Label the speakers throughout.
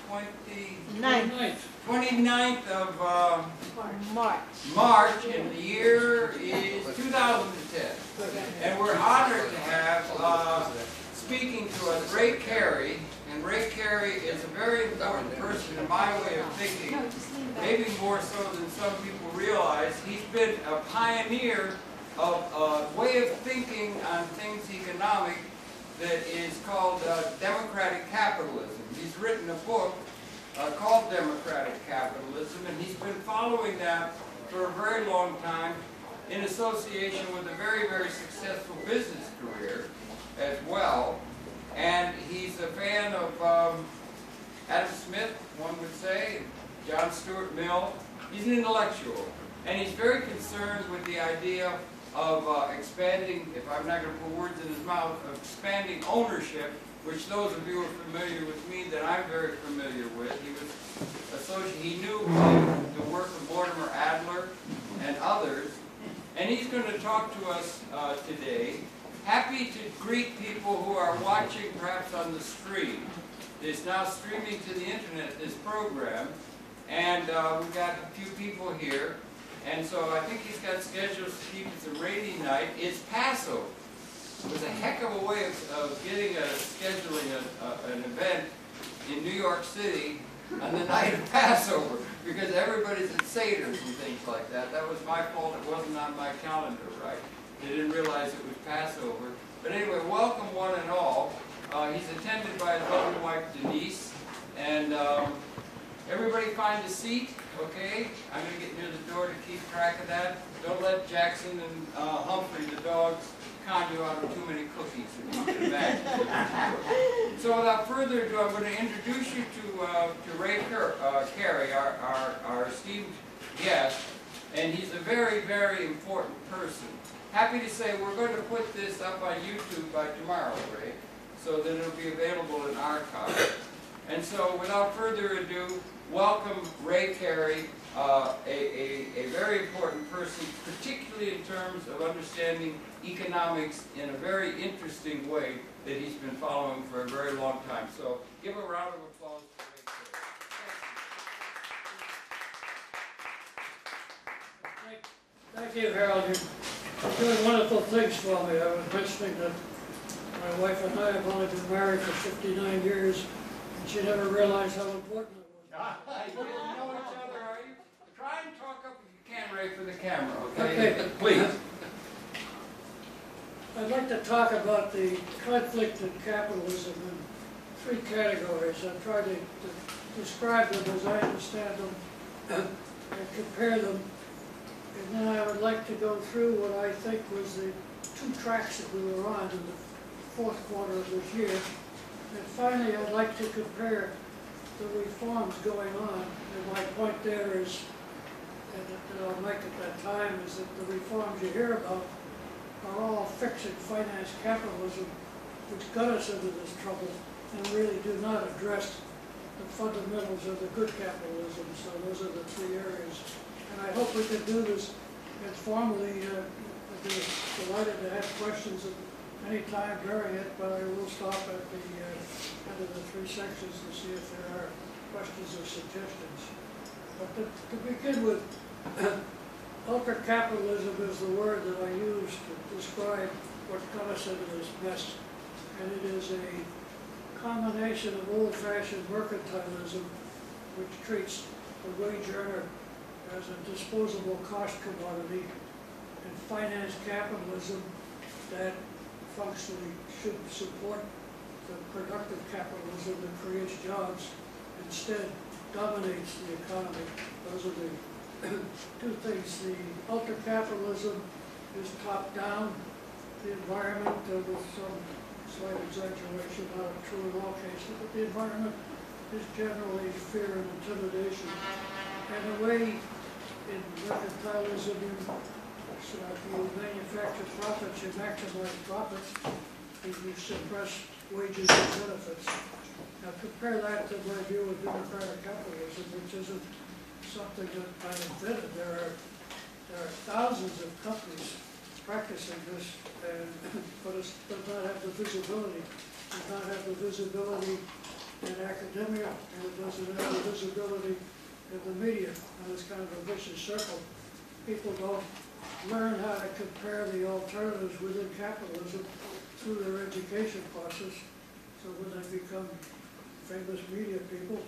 Speaker 1: 29th of March, and the year is 2010. And we're honored to have speaking to us Ray Carey. And Ray Carey is a very important person in my way of thinking, maybe more so than some people realize. He's been a pioneer of a way of thinking on things economic that is called democratic capitalism. He's written a book called Democratic Capitalism, and he's been following that for a very long time in association with a very, very successful business career as well. And he's a fan of Adam Smith, one would say, John Stuart Mill. He's an intellectual, and he's very concerned with the idea of expanding, if I'm not going to put words in his mouth, of expanding ownership, which those of you who are familiar with me that I'm very familiar with. He was associated, he knew of the work of Mortimer Adler and others, and he's going to talk to us today. Happy to greet people who are watching perhaps on the stream. It's now streaming to the internet, this program, and we've got a few people here. And so I think he's got schedules to keep it a rainy night. It's Passover. It was a heck of a way of getting scheduling an event in New York City on the night of Passover, because everybody's at Seder's and things like that. That was my fault. It wasn't on my calendar, right? They didn't realize it was Passover. But anyway, welcome one and all. He's attended by his lovely wife, Denise. And everybody find a seat, okay? I'm going to get near the door to keep track of that. Don't let Jackson and Humphrey, the dogs, con you out of too many cookies, if you can imagine. So without further ado, I'm going to introduce you to Ray Carey, our esteemed guest. And he's a very, very important person. Happy to say we're going to put this up on YouTube by tomorrow, Ray, so that it'll be available in archive. And so without further ado, welcome Ray Carey, a very important person, particularly in terms of understanding economics in a very interesting way that he's been following for a very long time. So give a round of applause for Ray Carey.
Speaker 2: Thank you, Harold. You're doing wonderful things for me. I was mentioning that my wife and I have only been married for 59 years, and she never realized how important it was.
Speaker 1: You didn't know each other, are you? Try and talk up if you can, Ray, for the camera, okay? Okay. Please.
Speaker 2: I'd like to talk about the conflict in capitalism in three categories. I've tried to describe them as I understand them and compare them. And then I would like to go through what I think was the two tracks that we were on in the fourth quarter of this year. And finally, I'd like to compare the reforms going on. And my point there is, and that I'll make at that time, is that the reforms you hear about are all fixing finance capitalism, which got us into this trouble, and really do not address the fundamentals of the good capitalism. So those are the three areas. And I hope we can do this informally. I'd be delighted to have questions at any time during it, but I will stop at the end of the three sections to see if there are questions or suggestions. But to begin with, ultra-capitalism is the word that I use to describe what got us into this mess. And it is a combination of old-fashioned mercantilism, which treats the wage earner as a disposable cost commodity, and finance capitalism that functionally should support the productive capitalism that creates jobs, instead dominates the economy. Those are the two things. The ultra-capitalism is top-down. The environment, with some slight exaggeration, not true in all cases, but the environment is generally fear and intimidation. And the way in mercantilism, you manufacture profits, you maximize profits, and you suppress wages and benefits. Now compare that to my view of democratic capitalism, which isn't something that I invented. There are thousands of companies practicing this, but it does not have the visibility. It does not have the visibility in academia, and it doesn't have the visibility in the media, and it's kind of a vicious circle. People don't learn how to compare the alternatives within capitalism through their education process, so when they become famous media people,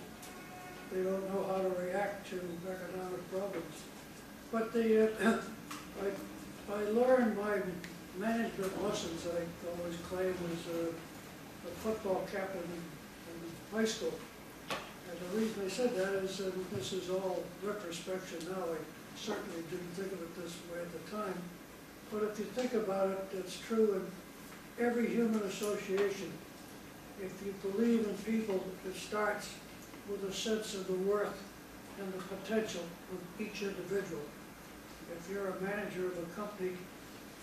Speaker 2: they don't know how to react to economic problems. But I learned my management lessons, I always claim, as a football captain in high school. And the reason I said that is this is all retrospection now. I certainly didn't think of it this way at the time. But if you think about it, it's true in every human association. If you believe in people, it starts with a sense of the worth and the potential of each individual. If you're a manager of a company,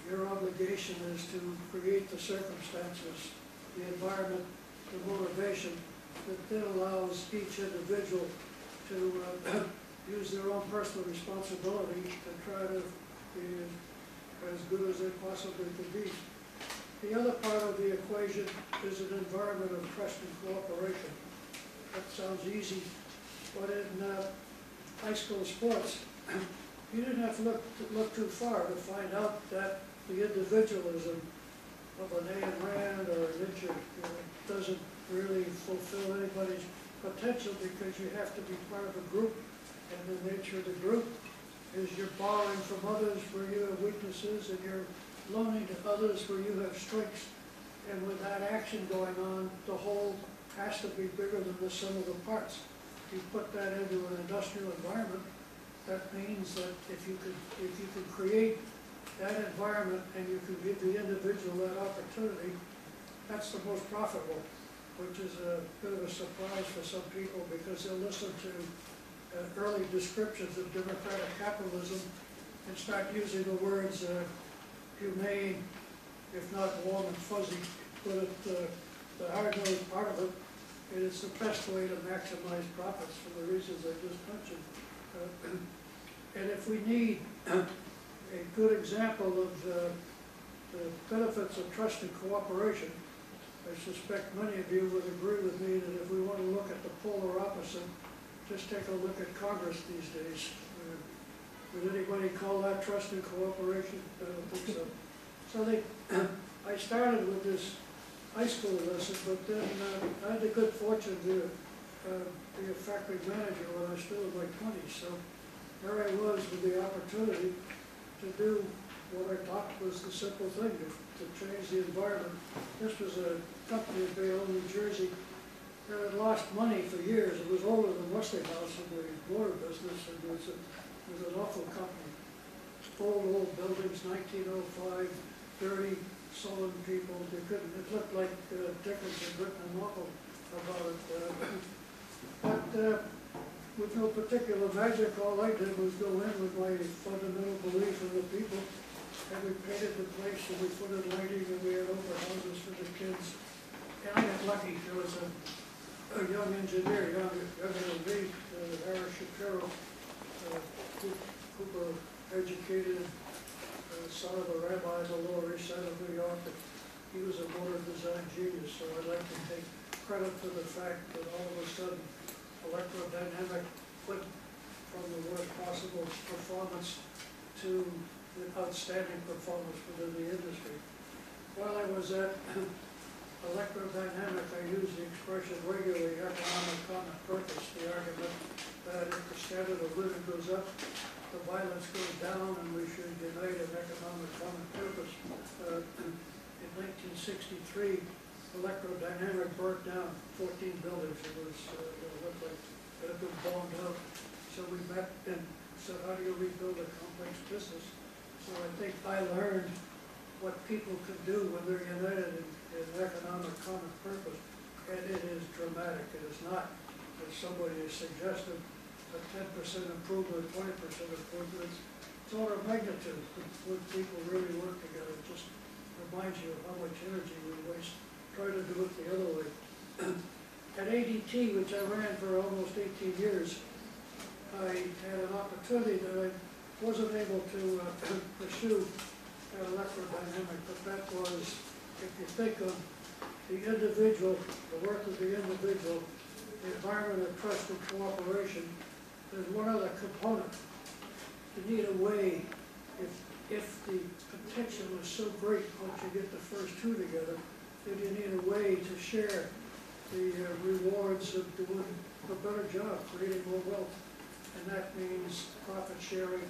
Speaker 2: your obligation is to create the circumstances, the environment, the motivation that then allows each individual to use their own personal responsibility to try to be as good as they possibly could be. The other part of the equation is an environment of trust and cooperation. That sounds easy, but in high school sports, you didn't have to look too far to find out that the individualism of an Ayn Rand or an Nietzsche doesn't really fulfill anybody's potential, because you have to be part of a group, and the nature of the group is you're borrowing from others where you have weaknesses, and you're loaning to others where you have strengths. And with that action going on, the whole has to be bigger than the sum of the parts. You put that into an industrial environment, that means that if you could create that environment and you can give the individual that opportunity, that's the most profitable, which is a bit of a surprise for some people, because they'll listen to early descriptions of democratic capitalism and start using the words humane, if not warm and fuzzy. But the hard-nosed part of it, it is the best way to maximize profits for the reasons I just mentioned. And if we need a good example of the benefits of trust and cooperation, I suspect many of you would agree with me that if we want to look at the polar opposite, just take a look at Congress these days. Would anybody call that trust and cooperation? I don't think so. So I started with this high school lesson, but then I had the good fortune to be a factory manager when I was still in my 20s. So there I was with the opportunity to do what I thought was the simple thing, to change the environment. This was a company in Bayonne, New Jersey, that had lost money for years. It was older than Westinghouse in the motor business, and it was an awful company. Old buildings, 1905, dirty, sullen people. They couldn't. It looked like Dickens had written a novel about it. But with no particular magic, all I did was go in with my fundamental belief in the people, and we painted the place, and we put in lighting, and we had open houses for the kids. And I got lucky. There was a young engineer, younger than me, Harris Shapiro, Cooper educated, son of a rabbi in the Lower East Side of New York. And he was a motor design genius, so I'd like to take credit for the fact that all of a sudden electrodynamic went from the worst possible performance to the outstanding performance within the industry. While I was at electrodynamic, I use the expression regularly, economic common purpose, the argument that if the standard of living goes up, the violence goes down, and we should unite an economic common purpose. In 1963, electrodynamic burnt down 14 buildings. It was looked like it had been bombed out. So we met and said, how do you rebuild a complex business? So I think I learned what people can do when they're united in economic common purpose, and it is dramatic. It is not, as somebody has suggested, a 10% improvement, 20% improvement. It's order of magnitude when people really work together. It just reminds you of how much energy we waste trying to do it the other way. At ADT, which I ran for almost 18 years, I had an opportunity that I wasn't able to pursue at electrodynamic, but that was, if you think of the individual, the worth of the individual, the environment of trust and cooperation, there's one other component. You need a way, if the potential is so great once you get the first two together, then you need a way to share the rewards of doing a better job, creating more wealth. And that means profit sharing,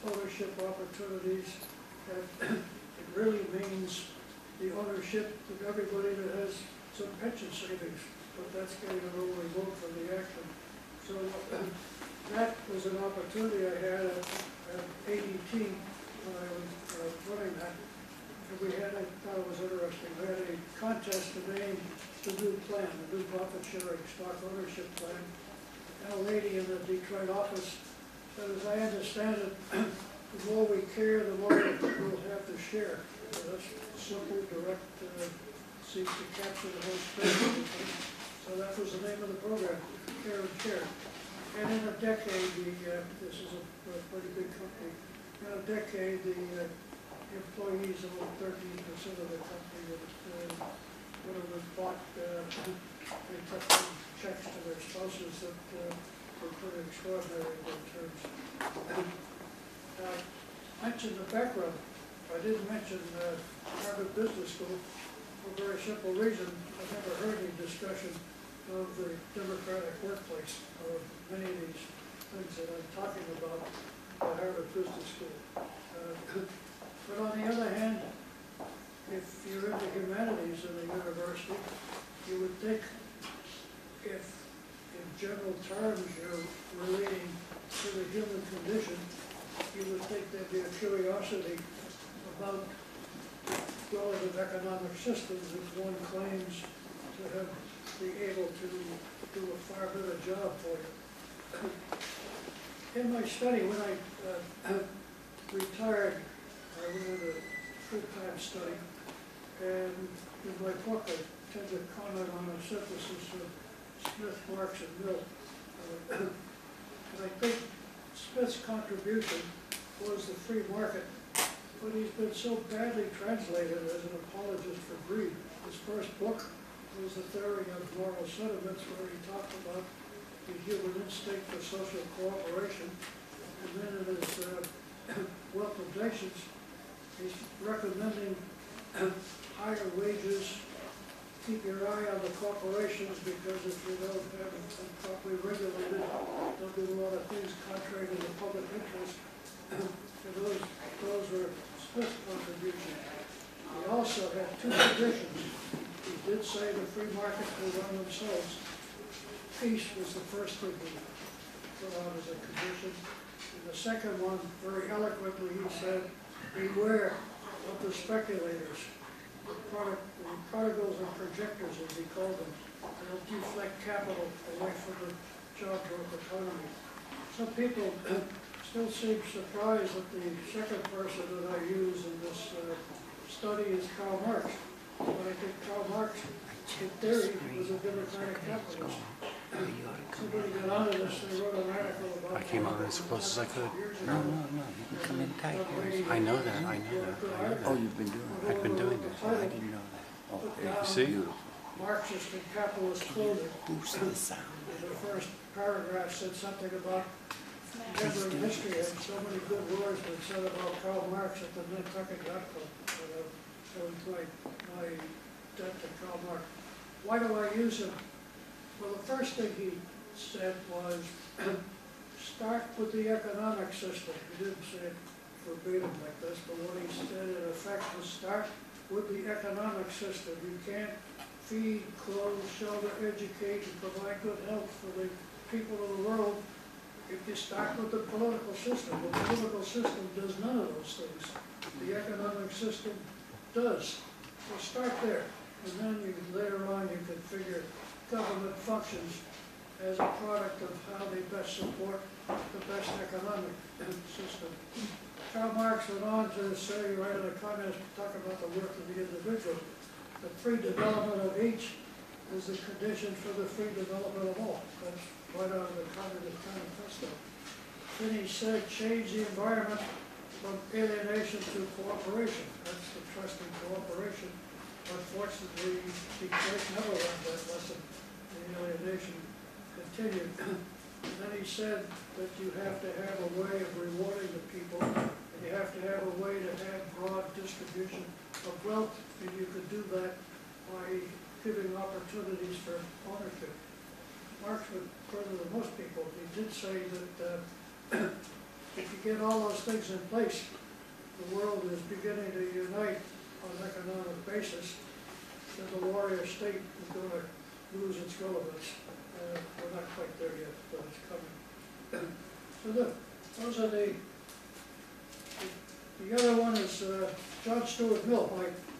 Speaker 2: ownership opportunities. And it really means the ownership of everybody that has some pension savings, but that's getting an overload for the action. So that was an opportunity I had at ADT when I was running that. And we had, I thought it was interesting, we had a contest to name the new plan, the new profit sharing stock ownership plan. And a lady in the Detroit office said, as I understand it, the more we care, the more we'll have to share. So that's simple, direct, seeks to capture the whole space. So that was the name of the program, Care and Share. And in a decade, this is a pretty big company, in a decade, the employees own 13% of the company would have been bought, they took checks to their spouses that were pretty extraordinary in terms. I mentioned the background. I didn't mention Harvard Business School for a very simple reason. I've never heard any discussion of the democratic workplace or many of these things that I'm talking about at Harvard Business School. But on the other hand, if you're in the humanities in a university, you would think if in general terms you're relating to the human condition, you would think there'd be a curiosity about relative economic systems if one claims to have be able to do a far better job for you. In my study, when I retired, I went on a full-time study, and in my book I tend to comment on a synthesis of Smith, Marx, and Mill. And I think Smith's contribution was the free market, but he's been so badly translated as an apologist for greed. His first book was The Theory of Moral Sentiments, where he talked about the human instinct for social cooperation. And then in his Wealth of Nations, he's recommending higher wages, keep your eye on the corporations, because if you don't have them properly regulated, they'll do a lot of things contrary to the public interest. And those were Smith's contributions. He also had two conditions. He did say the free market will run themselves. Peace was the first thing he put on as a condition. And the second one, very eloquently, he said, beware of the speculators, the prodigals and projectors, as he called them. They'll deflect capital away from the job growth economy. Some people still seem surprised that the second person that I use in this study is Karl Marx. But I think Karl Marx, in theory, was a democratic capitalist. Somebody got onto this, they wrote an article about...
Speaker 3: I came on as close as I could. No, you can come in tight. I know that.
Speaker 4: Oh, you've been doing it.
Speaker 3: I've been doing it. I didn't know that. Oh, you see?
Speaker 2: Marxist and capitalist clothing.
Speaker 4: Who's the sound?
Speaker 2: The first paragraph said something about never in history had so many good words been said about Karl Marx at the Nantucket Yacht Club. That was my debt to Karl Marx. Why do I use him? Well, the first thing he said was, start with the economic system. He didn't say it verbatim like this, but what he said in effect was start with the economic system. You can't feed, clothe, shelter, educate, and provide good health for the people of the world if you start with the political system. The political system does none of those things. The economic system does. So start there. And then later on you can figure government functions as a product of how they best support the best economic system. Karl Marx went on to say, right in the Communist, talk about the work of the individual. The free development of each is the condition for the free development of all. That's right out of the Communist Manifesto. Then he said, change the environment from alienation to cooperation. That's the trust in cooperation. Unfortunately, Detroit never learned that lesson, the alienation. continued. And then he said that you have to have a way of rewarding the people, and you have to have a way to have broad distribution of wealth, and you could do that by giving opportunities for ownership. Marx went further than most people. He did say that if you get all those things in place, the world is beginning to unite on an economic basis, then the warrior state is going to lose its relevance. We're not quite there yet, but it's coming. So those are the other one is John Stuart Mill,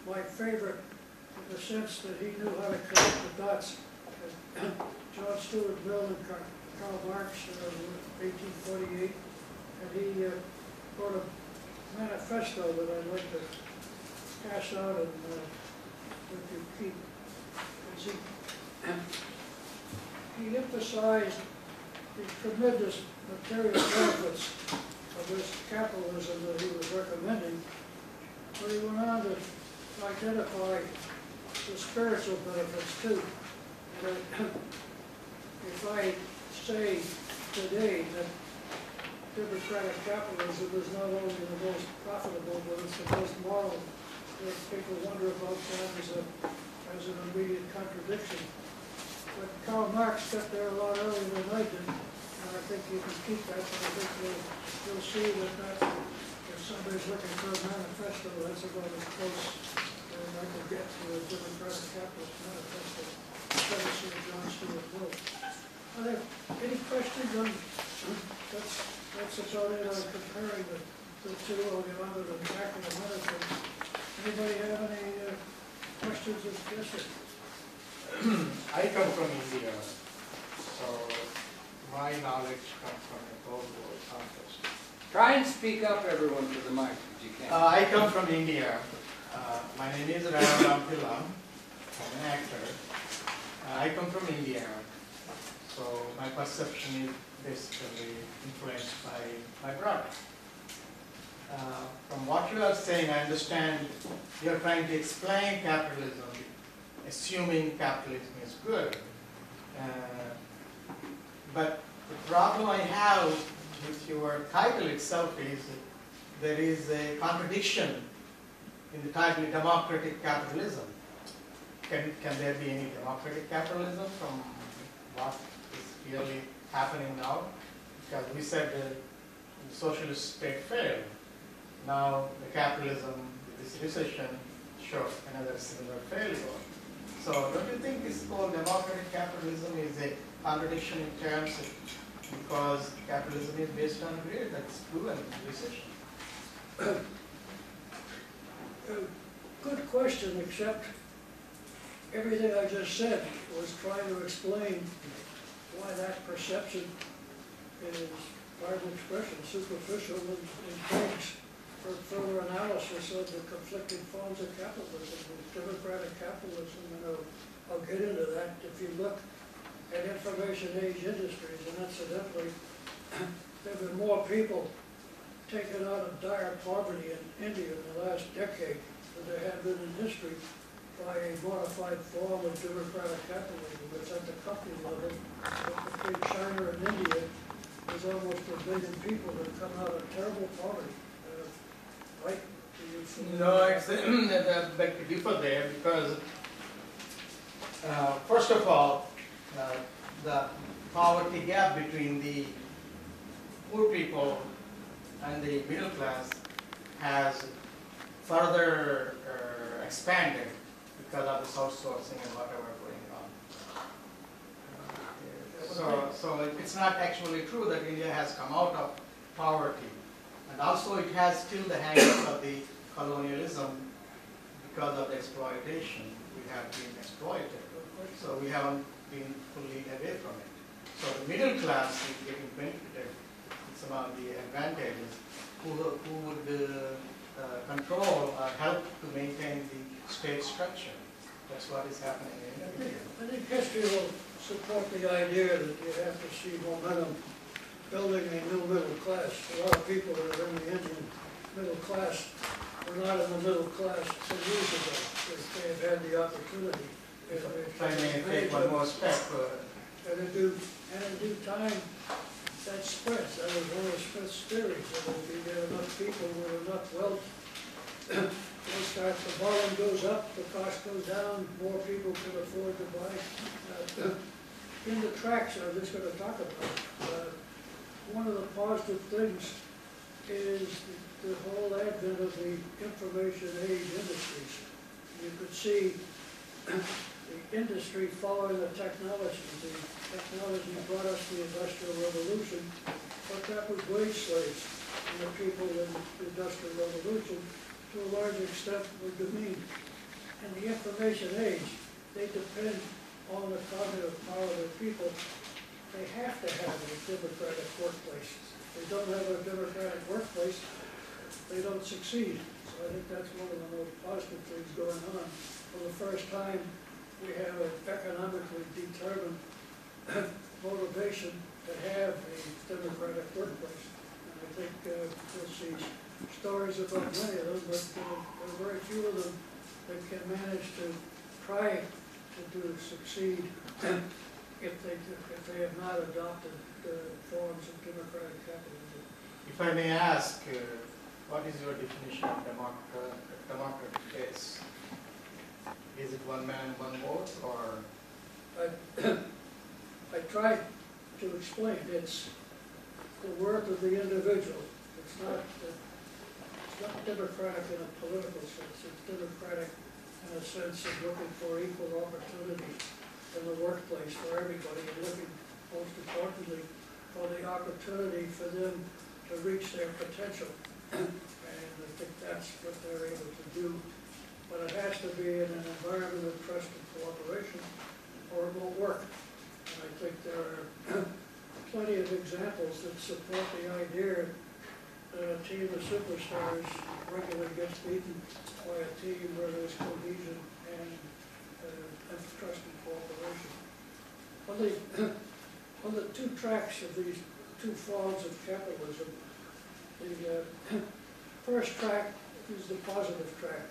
Speaker 2: my favorite, in the sense that he knew how to connect the dots. John Stuart Mill and Karl Marx in 1848, and he wrote a manifesto that I'd like to pass out and let you keep. He emphasized the tremendous material benefits of this capitalism that he was recommending, but he went on to identify the spiritual benefits too. That if I say today that democratic capitalism is not only the most profitable, but it's the most moral, that people wonder about that as an immediate contradiction. But Karl Marx got there a lot earlier than I did, and I think you can keep that, but I think you'll see that if somebody's looking for a manifesto, that's about as close as I can get to a democratic capitalist manifesto. Courtesy of John Stuart Mill. Are there any questions on that's about it on comparing the two, or the other than back in a minute. Anybody have any questions or suggestions?
Speaker 5: I come from India, so my knowledge comes from a third world context.
Speaker 1: Try and speak up, everyone, to the mic if you can.
Speaker 5: I come from India. My name is Ray Carey. I'm an actor. I come from India, so my perception is basically influenced by my brother. From what you are saying, I understand you are trying to explain capitalism, assuming capitalism is good. But the problem I have with your title itself is there is a contradiction in the title, democratic capitalism. Can there be any democratic capitalism from what is really happening now? Because we said the socialist state failed. Now the capitalism, this recession, shows another similar failure. So don't you think this whole democratic capitalism is a contradiction in terms of, because capitalism is based on greed, that's proven in recession?
Speaker 2: Good question, except everything I just said was trying to explain why that perception is, pardon the expression, superficial and begs for further analysis of the conflicting forms of capitalism, democratic capitalism, and I'll get into that. If you look at information age industries, and incidentally, there have been more people taken out of dire poverty in India in the last decade than there have been in history by a modified form of democratic capitalism. It's at the company level, but between China and India, there's almost 1 billion people that come out of terrible poverty. Right?
Speaker 5: No, it's beg to differ there because, first of all, the poverty gap between the poor people and the middle class has further expanded because of this outsourcing and whatever going on. So it's not actually true that India has come out of poverty. And also it has still the hangups of the colonialism because of the exploitation. We have been exploited. So we haven't been fully away from it. So the middle class is getting benefited with some of the advantages who would control or help to maintain the state structure. That's what is happening in India.
Speaker 2: I think history will support the idea that you have to see momentum building a new middle class. A lot of people that are in the Indian middle class were not in the middle class 10 years ago. They have had the opportunity.
Speaker 5: If I may take one more step,
Speaker 2: And in due time, that spreads. That was one of Smith's theories, that if you get enough people with enough wealth, the volume goes up, the cost goes down, more people can afford to buy. In the tracks I was just going to talk about, one of the positive things is the whole advent of the information age industries. You could see the industry following the technology. The technology brought us the Industrial Revolution, but that was wage slaves. And the people in the Industrial Revolution, to a large extent, were demeaned. In the information age, they depend on the cognitive power of the people. They have to have a democratic workplace. If they don't have a democratic workplace, they don't succeed. So I think that's one of the most positive things going on. For the first time, we have an economically determined motivation to have a democratic workplace. And I think you'll see stories about many of them, but there are very few of them that can manage to try to succeed if they have not adopted forms of democratic capitalism.
Speaker 5: If I may ask, what is your definition of democratic base? Is it one man, one vote, or?
Speaker 2: I tried to explain it's the worth of the individual. It's not democratic in a political sense. It's democratic in a sense of looking for equal opportunity in the workplace for everybody, and looking, most importantly, for the opportunity for them to reach their potential. And I think that's what they're able to do. But it has to be in an environment of trust and cooperation, or it won't work. And I think there are plenty of examples that support the idea that a team of superstars regularly gets beaten by a team where there's cohesion and trust and cooperation. On the two tracks of these two forms of capitalism, the first track is the positive track.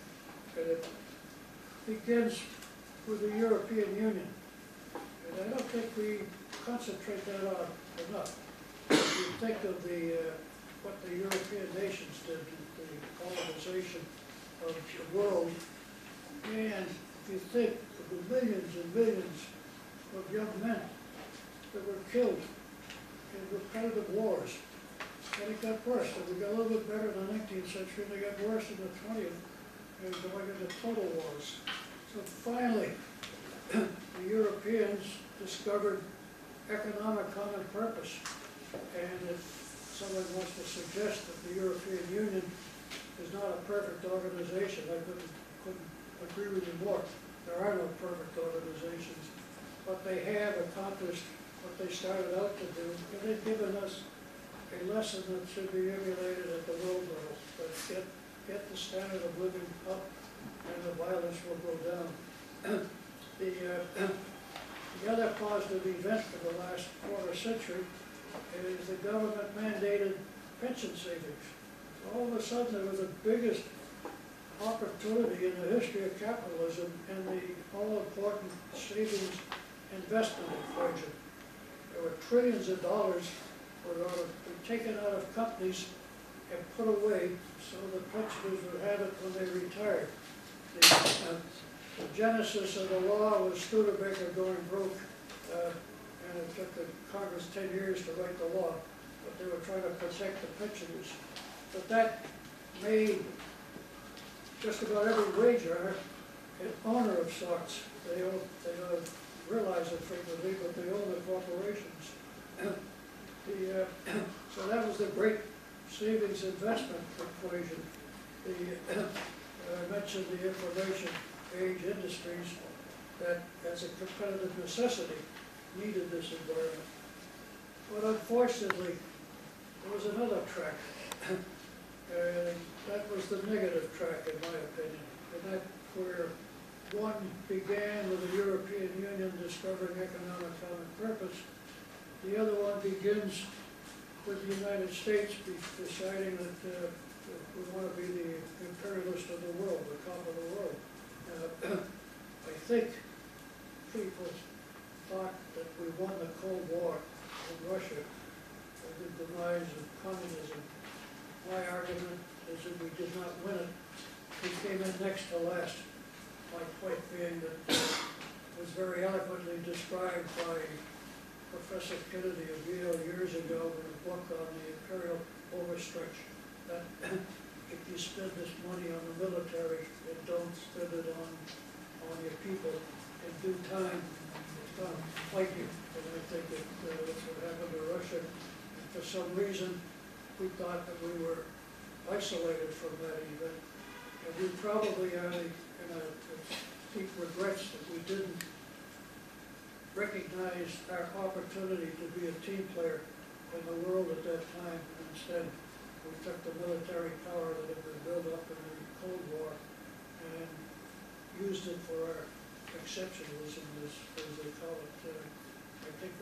Speaker 2: And it begins with the European Union. And I don't think we concentrate that on enough. If you think of what the European nations did, the colonization of the world, and if you think of the millions and millions of young men that were killed in repetitive wars, and it got worse. And we got a little bit better in the 19th century, and they got worse in the 20th. And going into total wars. So finally, the Europeans discovered economic common purpose. And if someone wants to suggest that the European Union is not a perfect organization, I couldn't agree with you more. There are no perfect organizations, but they have accomplished what they started out to do, and they've given us a lesson that should be emulated at the world level. But get the standard of living up, and the violence will go down. The other positive event of the last quarter century is the government mandated pension savings. So all of a sudden, there was the biggest opportunity in the history of capitalism and the all-important savings investment equation. There were trillions of dollars were going to be taken out of companies and put away so the pensioners would have it when they retired. The genesis of the law was Studebaker going broke, and it took the Congress 10 years to write the law, but they were trying to protect the pensioners. But that made just about every wage earner an owner of sorts. They don't realize it frequently, but they own the corporations. So that was the great savings investment equation. I mentioned the information age industries that, as a competitive necessity, needed this environment. But unfortunately, there was another track. That was the negative track, in my opinion. And that's where one began with the European Union discovering economic common purpose. The other one begins with the United States deciding that we want to be the imperialist of the world, the top of the world. I think people thought that we won the Cold War in Russia with the demise of communism. My argument is that we did not win it. We came in next to last. My point being that was very eloquently described by Professor Kennedy of Yale years ago in a book on the imperial overstretch, that if you spend this money on the military and don't spend it on your people, in due time it's going to fight you. And I think that that's what happened to Russia. And for some reason, we thought that we were isolated from that event. And we probably are in a deep regrets that we didn't recognize our opportunity to be a team player in the world at that time. And instead, we took the military power that had been built up in the Cold War and used it for our exceptionalism, as they call it. I think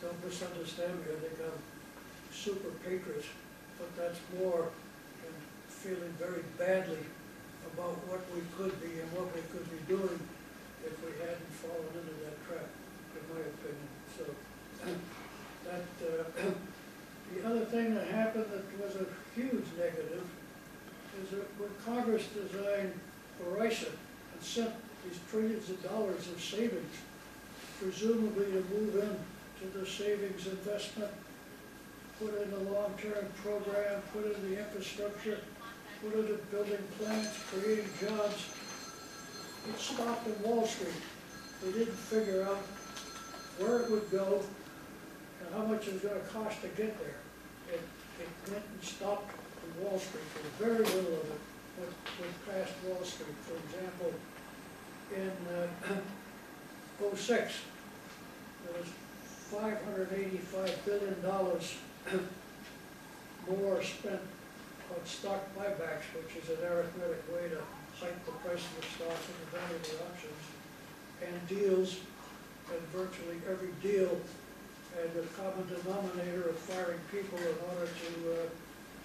Speaker 2: don't misunderstand me, I think I'm super patriot, but that's more than feeling very badly about what we could be and what we could be doing if we hadn't fallen into that trap, in my opinion. So that the other thing that happened that was a huge negative is that when Congress designed ERISA and sent these trillions of dollars of savings, presumably to move into the savings investment, put in the long-term program, put in the infrastructure, put into building plants, creating jobs, it stopped in Wall Street. They didn't figure out where it would go and how much it was going to cost to get there. It went and stopped in Wall Street. Very little of it went past Wall Street. For example, in 2006, there was $585 billion more spent on stock buybacks, which is an arithmetic way to hike the price of the stock and the value of the options, and deals, and virtually every deal had the common denominator of firing people in order to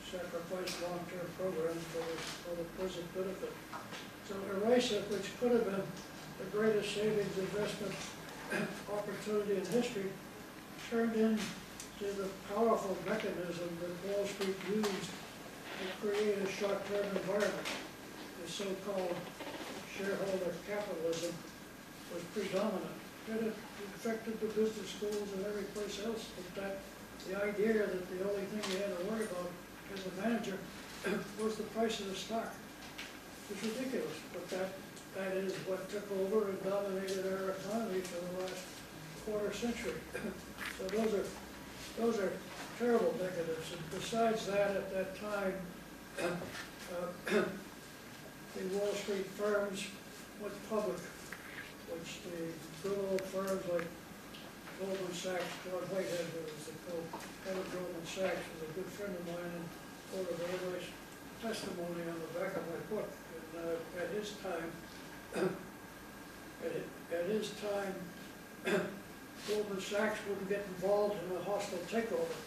Speaker 2: sacrifice long-term programs for the present benefit. So ERISA, which could have been the greatest savings investment opportunity in history, turned into the powerful mechanism that Wall Street used to create a short-term environment. The so-called shareholder capitalism was predominant. And it affected the business schools and every place else. But the idea that the only thing you had to worry about as a manager was the price of the stock was ridiculous. But that is what took over and dominated our economy for the last quarter century. So those are terrible negatives. And besides that, at that time, the Wall Street firms went public, which the good old firms like Goldman Sachs, John Whitehead, who was the head of Goldman Sachs, was a good friend of mine and quoted very nice testimony on the back of my book. And at his time, Goldman Sachs wouldn't get involved in a hostile takeover.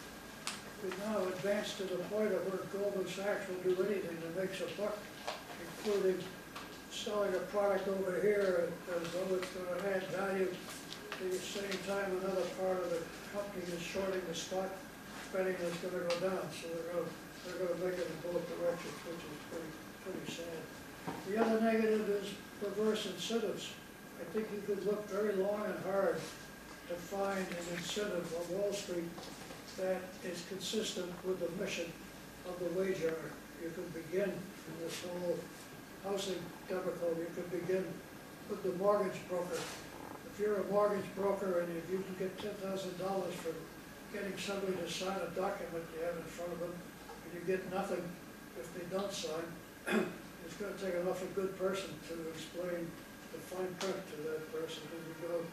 Speaker 2: We've now advanced to the point of where Goldman Sachs will do anything that makes a buck, including selling a product over here as though it's going to add value. At the same time, another part of the company is shorting the stock, betting it's going to go down. So they're going to make it in both directions, which is pretty sad. The other negative is perverse incentives. I think you could look very long and hard to find an incentive on Wall Street that is consistent with the mission of the wage earner. You could begin in this whole housing debacle, you could begin with the mortgage broker. If you're a mortgage broker and if you can get $10,000 for getting somebody to sign a document you have in front of them, and you get nothing if they don't sign, it's going to take an awfully good person to explain the fine print to that person. And you go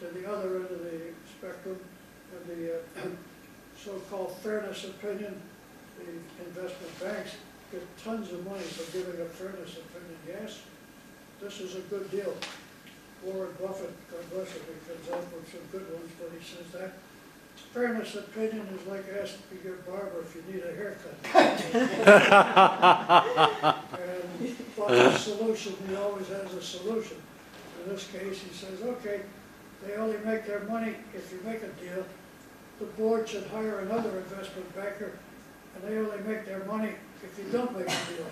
Speaker 2: to the other end of the spectrum, and the so-called fairness opinion, the investment banks get tons of money for giving a fairness opinion. Yes, this is a good deal. Warren Buffett, God bless him, he comes up with some good ones, but he says that fairness opinion is like asking your barber if you need a haircut. And Buffett's solution, he always has a solution. In this case, he says, okay, they only make their money if you make a deal. The board should hire another investment banker, and they only make their money if you don't make a deal.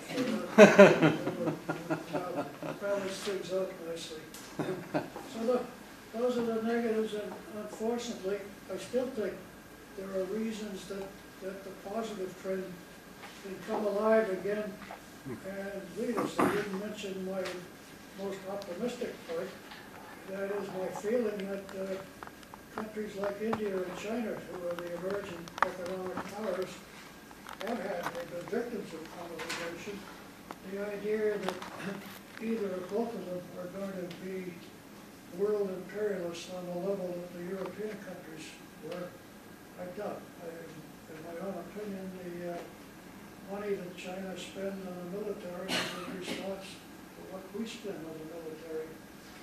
Speaker 2: So balance things out nicely. So those are the negatives, and unfortunately, I still think there are reasons that the positive trend can come alive again and lead us. I didn't mention my most optimistic point. That is my feeling that countries like India and China, who are the emerging economic powers, have been victims of colonization. The idea that either or both of them are going to be world imperialists on the level that the European countries were, I doubt. In my own opinion, the money that China spends on the military is in response to what we spend on the military.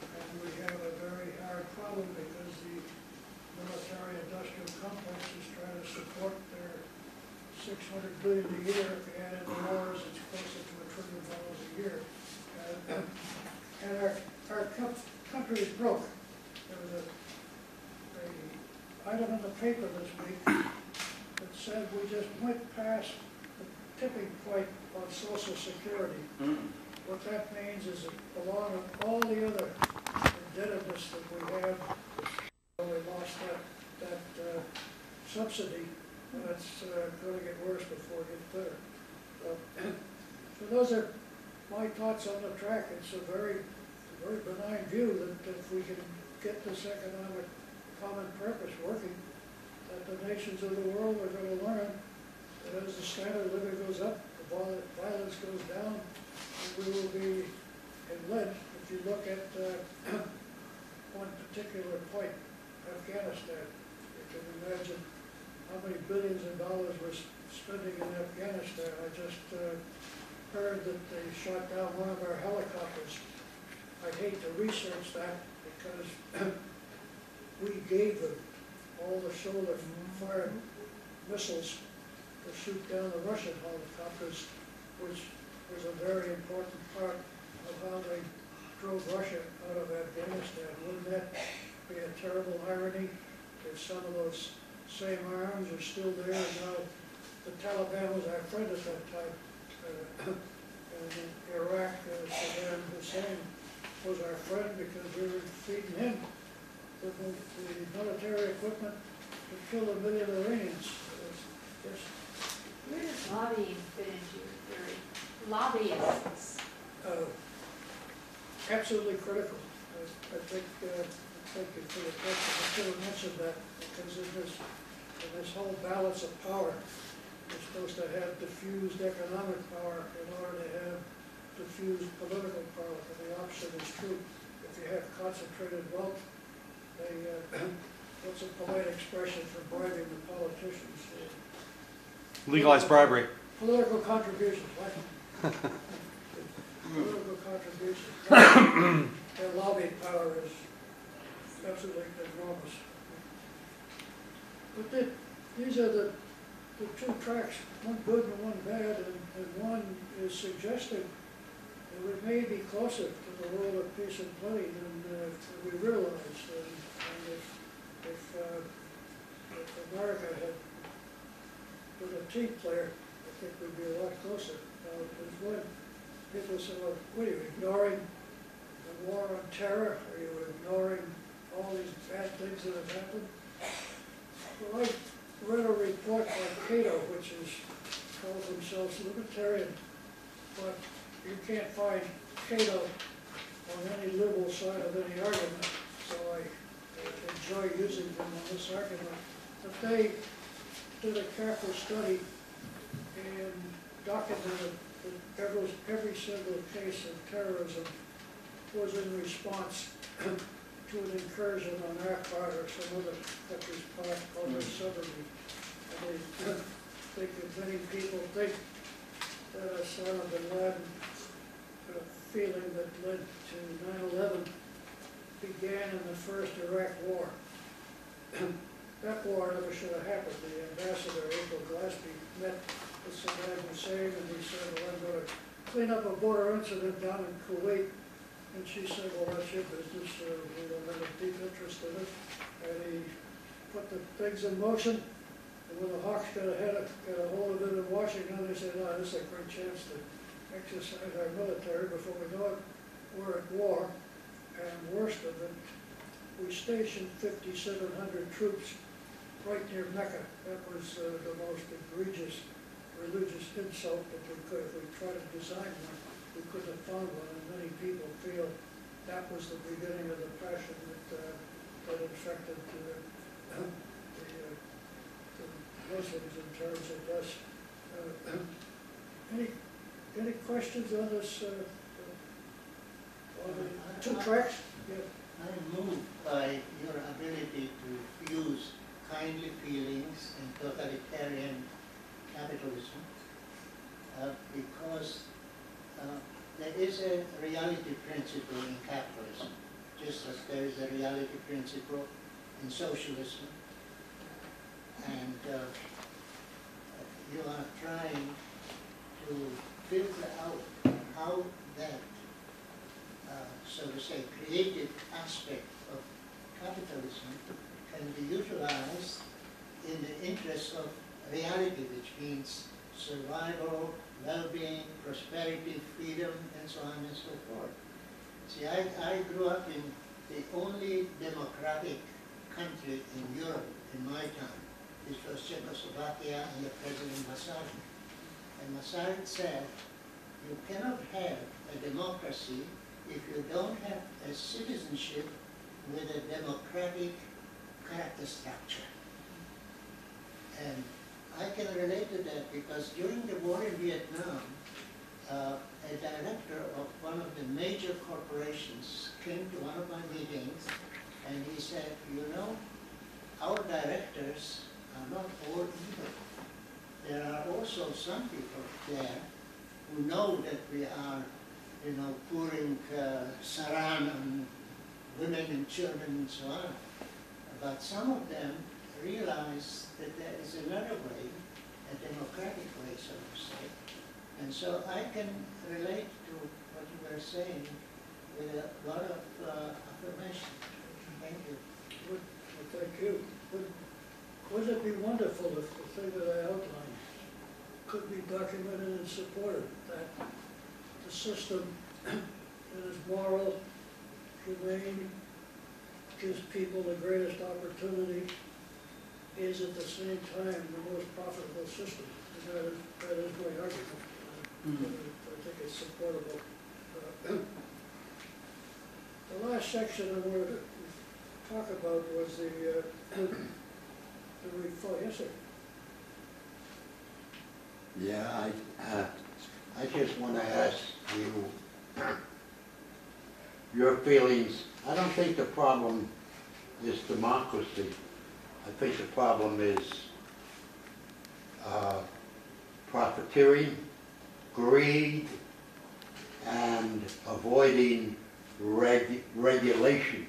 Speaker 2: And we have a very hard problem because the military-industrial complex is trying to support their $600 billion a year. If you add in the wars, it's closer to $1 trillion a year. And our country is broke. There was a item in the paper this week that said we just went past the tipping point on Social Security. What that means is that along with all the other indebtedness that we have, we lost that subsidy, and it's going to get worse before it gets better. So those are my thoughts on the track. It's a very benign view that if we can get this economic common purpose working, that the nations of the world are going to learn that as the standard of living goes up, the violence goes down, and we will be in lead. If you look at one particular point, Afghanistan, you can imagine how many billions of dollars we're spending in Afghanistan. I just heard that they shot down one of our helicopters. I'd hate to research that because we gave them all the shoulder-fired missiles to shoot down the Russian helicopters, which was a very important part of how they drove Russia out of Afghanistan. Wouldn't that be a terrible irony if some of those same arms are still there? And now the Taliban was our friend at that time. And in Iraq, Saddam Hussein was our friend because we were feeding him the military equipment to kill 1 million Iranians.
Speaker 6: Where does lobbying fit into your theory? Lobbyists.
Speaker 2: Absolutely critical. I think thank you for the question. I should have mentioned that because in this whole balance of power, you're supposed to have diffused economic power in order to have diffused political power. And the opposite is true. If you have concentrated wealth, what's a polite expression for bribing the politicians?
Speaker 7: Legalized bribery.
Speaker 2: Political contributions, right? Political contributions. Their lobbying power is absolutely enormous. But these are the two tracks, one good and one bad, and one is suggesting that we may be closer to the world of peace and plenty than we realize. And if America had been a team player, I think we'd be a lot closer. There's one, people say, well, what are you ignoring the war on terror? Are you ignoring all these bad things that have happened? Well, I read a report by Cato, which calls themselves libertarian, but you can't find Cato on any liberal side of any argument, so I enjoy using them on this argument. But they did a careful study and documented that every single case of terrorism was in response to an incursion on our part or some other country's part on their sovereignty. And they think that many people think that Osama bin Laden feeling that led to 9/11 began in the first Iraq War. That war never should have happened. The ambassador, April Glaspie, met with Saddam Hussein and he said, well, I'm going to clean up a border incident down in Kuwait And she said, well, that's your business, we don't have a deep interest in it. And he put the things in motion, and when the Hawks got a hold of it in Washington, they said, oh, this is a great chance to exercise our military. Before we know it, we're at war. And worst of it, we stationed 5,700 troops right near Mecca. That was the most egregious religious insult that we could. If we tried to design one, we couldn't have found one, and many people feel that was the beginning of the passion that infected the Muslims in terms of us. Any questions on this? On the two tracks? Yeah.
Speaker 8: I am moved by your ability to fuse kindly feelings and totalitarian capitalism because there is a reality principle in capitalism, just as there is a reality principle in socialism. And you are trying to filter out how that, so to say, creative aspect of capitalism can be utilized in the interest of reality, which means survival, well-being, prosperity, freedom, and so on and so forth. See, I grew up in the only democratic country in Europe in my time. This was Czechoslovakia under President Masaryk. And Masaryk said, you cannot have a democracy if you don't have a citizenship with a democratic character structure. And I can relate to that because during the war in Vietnam, a director of one of the major corporations came to one of my meetings and he said, you know, our directors are not all evil. There are also some people there who know that we are, you know, pouring saran on women and children and so on. But some of them realize that there is another way, a democratic way, so to say. And so I can relate to what you were saying with a lot of affirmation. Thank you.
Speaker 2: Well, thank you. Wouldn't it be wonderful if the thing that I outlined could be documented and supported, that the system that is moral, humane, gives people the greatest opportunity, is at the same time the most profitable system. And that is my argument. I think it's supportable. The last section I wanted to talk about was the reform. Yes, sir.
Speaker 9: Yeah, I just want to ask you your feelings. I don't think the problem is democracy. I think the problem is profiteering, greed, and avoiding regulation.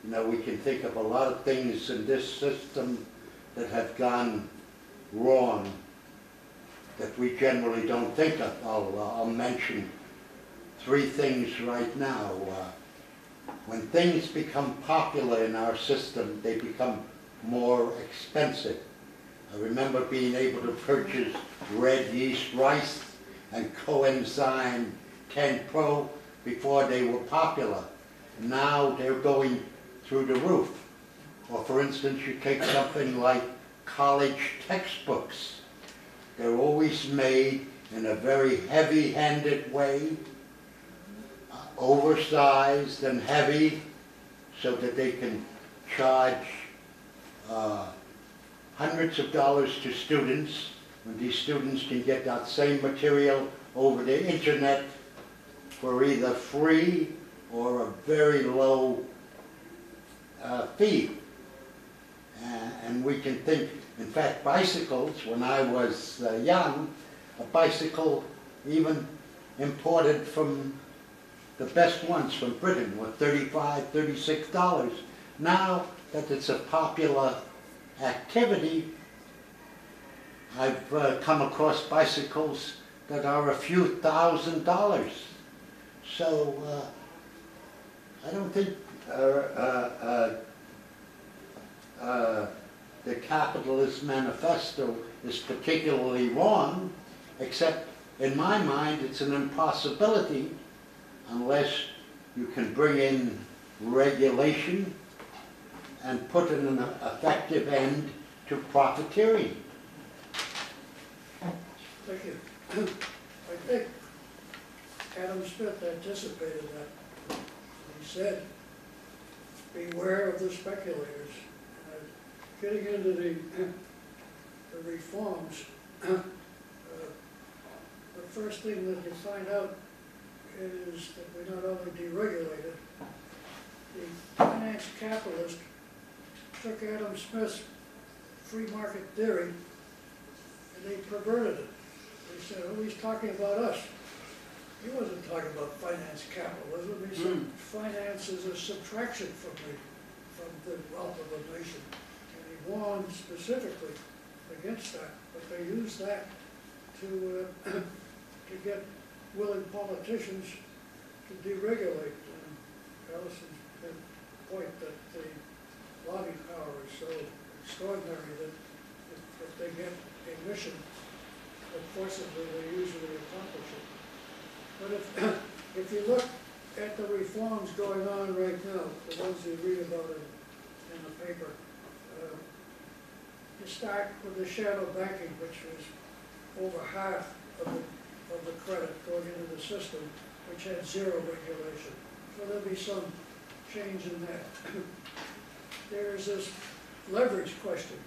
Speaker 9: You know, we can think of a lot of things in this system that have gone wrong that we generally don't think of. I'll mention three things right now. When things become popular in our system, they become more expensive. I remember being able to purchase red yeast rice and coenzyme 10 Pro before they were popular. Now they're going through the roof. Or for instance, you take something like college textbooks. They're always made in a very heavy-handed way, oversized and heavy, so that they can charge hundreds of dollars to students, when these students can get that same material over the internet for either free or a very low fee. And we can think, in fact, bicycles, when I was young, a bicycle even imported from the best ones from Britain were $35, $36. Now that it's a popular activity, I've come across bicycles that are a few $1,000s. So I don't think the Capitalist Manifesto is particularly wrong, except in my mind it's an impossibility unless you can bring in regulation and put an effective end to profiteering.
Speaker 2: Thank you. I think Adam Smith anticipated that. He said, beware of the speculators. Getting into the reforms, the first thing that you find out is that we not only deregulated, the finance capitalist took Adam Smith's free market theory and they perverted it. They said, oh, he's talking about us. He wasn't talking about finance capitalism. He said finance is a subtraction from the wealth of a nation. And he warned specifically against that. But they used that to get willing politicians to deregulate. Allison's point that the lobby power is so extraordinary that if they get a mission, that forcibly they usually accomplish it. But if you look at the reforms going on right now, the ones you read about in the paper, you start with the shadow banking, which was over half of the credit going into the system, which had zero regulation. So there'll be some change in that. There's this leverage question.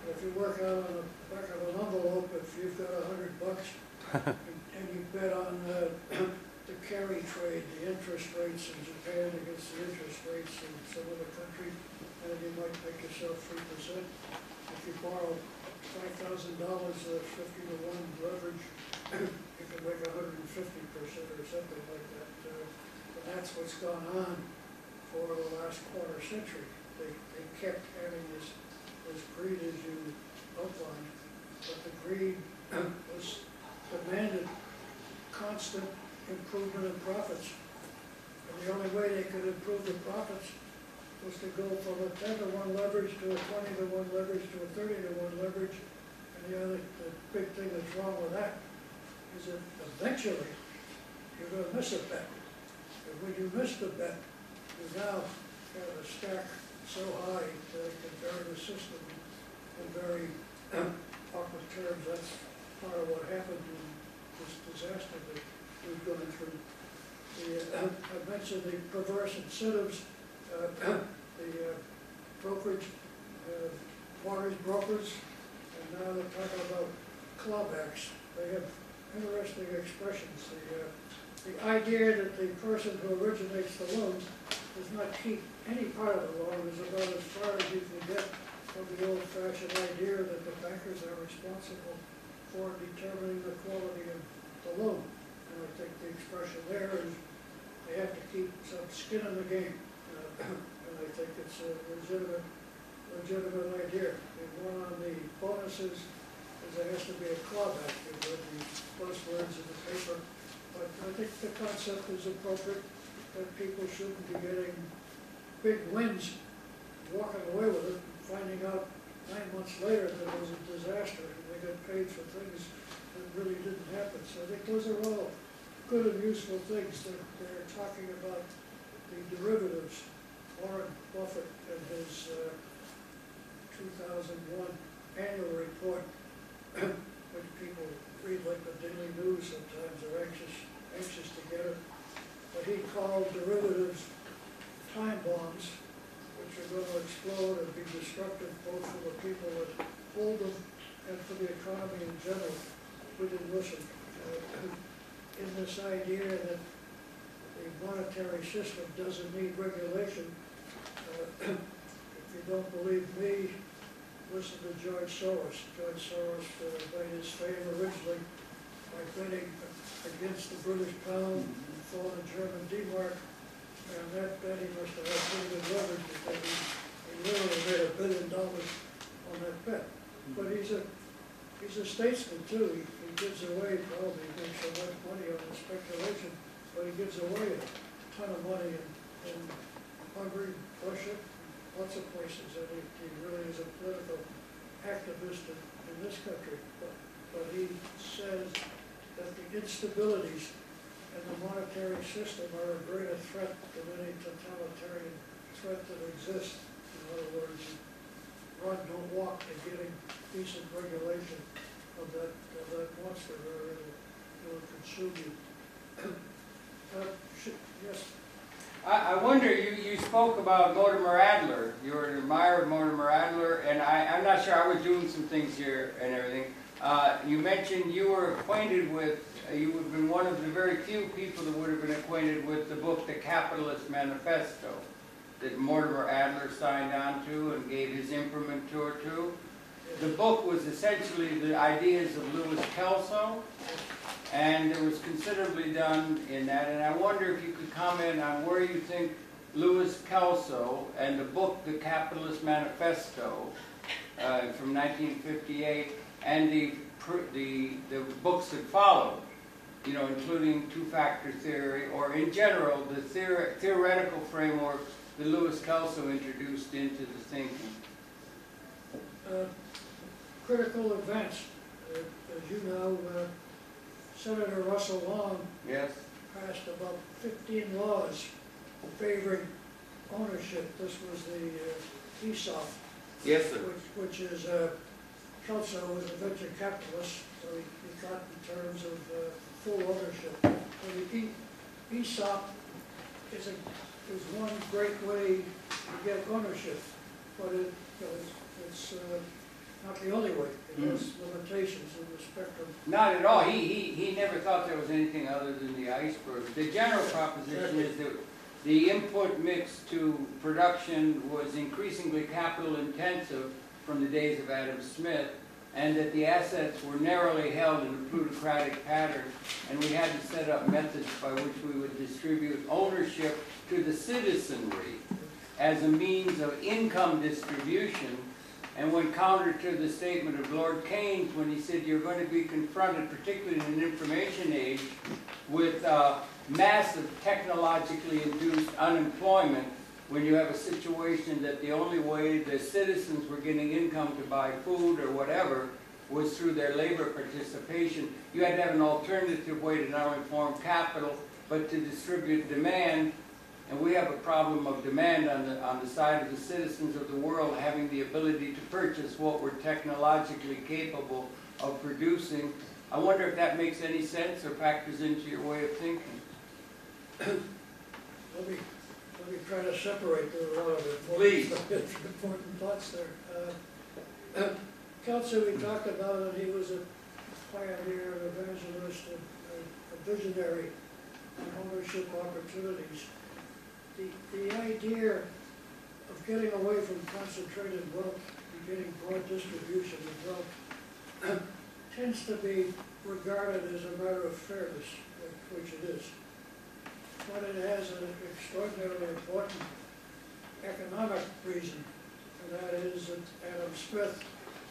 Speaker 2: If you work out on the back of an envelope, if you've got $100 and you bet on the carry trade, the interest rates in Japan against the interest rates in some other country, and you might make yourself 3%. If you borrow $5,000 of 50-to-1 leverage, you can make 150% or something like that. And that's what's gone on for the last quarter century. They kept having this greed, as you outlined, but the greed was demanded constant improvement in profits. And the only way they could improve the profits was to go from a 10-to-1 leverage to a 20-to-1 leverage to a 30-to-1 leverage. And the big thing that's wrong with that is that eventually you're going to miss a bet. And when you miss the bet, you now have a stack so high that it can vary the system in very awkward terms. That's part of what happened in this disaster that we've gone through. I mentioned the perverse incentives, the brokerage, mortgage brokers, and now they're talking about clawbacks. They have interesting expressions. The idea that the person who originates the loan does not keep any part of the loan is about as far as you can get from the old-fashioned idea that the bankers are responsible for determining the quality of the loan. And I think the expression there is they have to keep some skin in the game. And I think it's a legitimate idea. And one on the bonuses is there has to be a clawback. You've read the buzzwords in the paper. But I think the concept is appropriate, that people shouldn't be getting big wins, walking away with it, and finding out 9 months later that it was a disaster and they got paid for things that really didn't happen. So I think those are all good and useful things. They're talking about the derivatives. Warren Buffett in his 2001 annual report, which people read like the Daily News sometimes, are anxious to get it. But he called derivatives time bombs, which are going to explode and be destructive both for the people that hold them and for the economy in general. We didn't listen. In this idea that the monetary system doesn't need regulation, if you don't believe me, listen to George Soros. George Soros made his fame originally by betting against the British pound and for the German D-mark, and that bet he must have had pretty good leverage because he literally made $1 billion on that bet. But he's a statesman too. He gives away, probably makes so much money on the speculation, but he gives away a ton of money in in Hungary, Russia, lots of places, and he really is a political activist in this country. But he says that the instabilities in the monetary system are a greater threat than any totalitarian threat that exists. In other words, run, don't walk to getting decent regulation of that monster, or it'll consume you. Yes.
Speaker 1: I wonder, you spoke about Mortimer Adler. You were an admirer of Mortimer Adler, and I'm not sure, I was doing some things here and everything. You mentioned you were acquainted with, you would have been one of the very few people that would have been acquainted with the book, The Capitalist Manifesto, that Mortimer Adler signed on to and gave his imprimatur to. The book was essentially the ideas of Louis Kelso, and there was considerably done in that, and I wonder if you could comment on where you think Louis Kelso and the book, The Capitalist Manifesto, from 1958, and the books that followed, you know, including two-factor theory, or in general, the theoretical framework that Louis Kelso introduced into the thinking.
Speaker 2: Critical events. As you know, Senator Russell Long passed about 15 laws favoring ownership. This was the ESOP.
Speaker 1: Yes, sir.
Speaker 2: Which is, Kelso was a venture capitalist, so he got in terms of full ownership. So the ESOP is one great way to get ownership, but it's not the only way. It has limitations in the spectrum.
Speaker 1: Not at all. He never thought there was anything other than the iceberg. The general proposition is that the input mix to production was increasingly capital intensive from the days of Adam Smith, and that the assets were narrowly held in a plutocratic pattern, and we had to set up methods by which we would distribute ownership to the citizenry as a means of income distribution. And when counter to the statement of Lord Keynes, when he said you're going to be confronted, particularly in an information age, with massive technologically induced unemployment, when you have a situation that the only way the citizens were getting income to buy food or whatever was through their labor participation, you had to have an alternative way to not only form capital, but to distribute demand. And we have a problem of demand on the side of the citizens of the world having the ability to purchase what we're technologically capable of producing. I wonder if that makes any sense or factors into your way of thinking.
Speaker 2: Let me try to separate a lot of important thoughts there. Kelso, we talked about it. He was a pioneer, an evangelist, a visionary on ownership opportunities. The idea of getting away from concentrated wealth and getting broad distribution of wealth tends to be regarded as a matter of fairness, which it is. But it has an extraordinarily important economic reason, and that is that Adam Smith,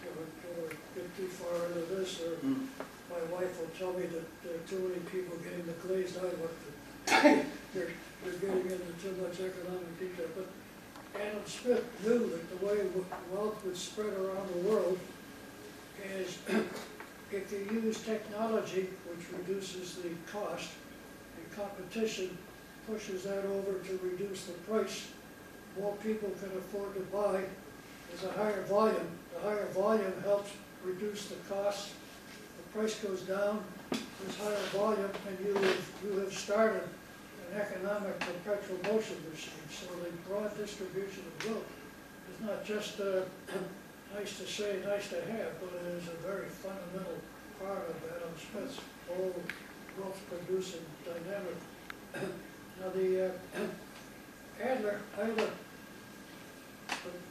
Speaker 2: don't get too far into this, or my wife will tell me that there are too many people getting the glazed eye look. They're getting into too much economic detail. But Adam Smith knew that the way wealth would spread around the world is if you use technology, which reduces the cost, and competition pushes that over to reduce the price, more people can afford to buy. There's a higher volume. The higher volume helps reduce the cost. The price goes down, there's higher volume, and you have started an economic perpetual motion machine. So the broad distribution of wealth is not just nice to say, nice to have, but it is a very fundamental part of Adam Smith's whole wealth-producing dynamic. Now the Adler, I have a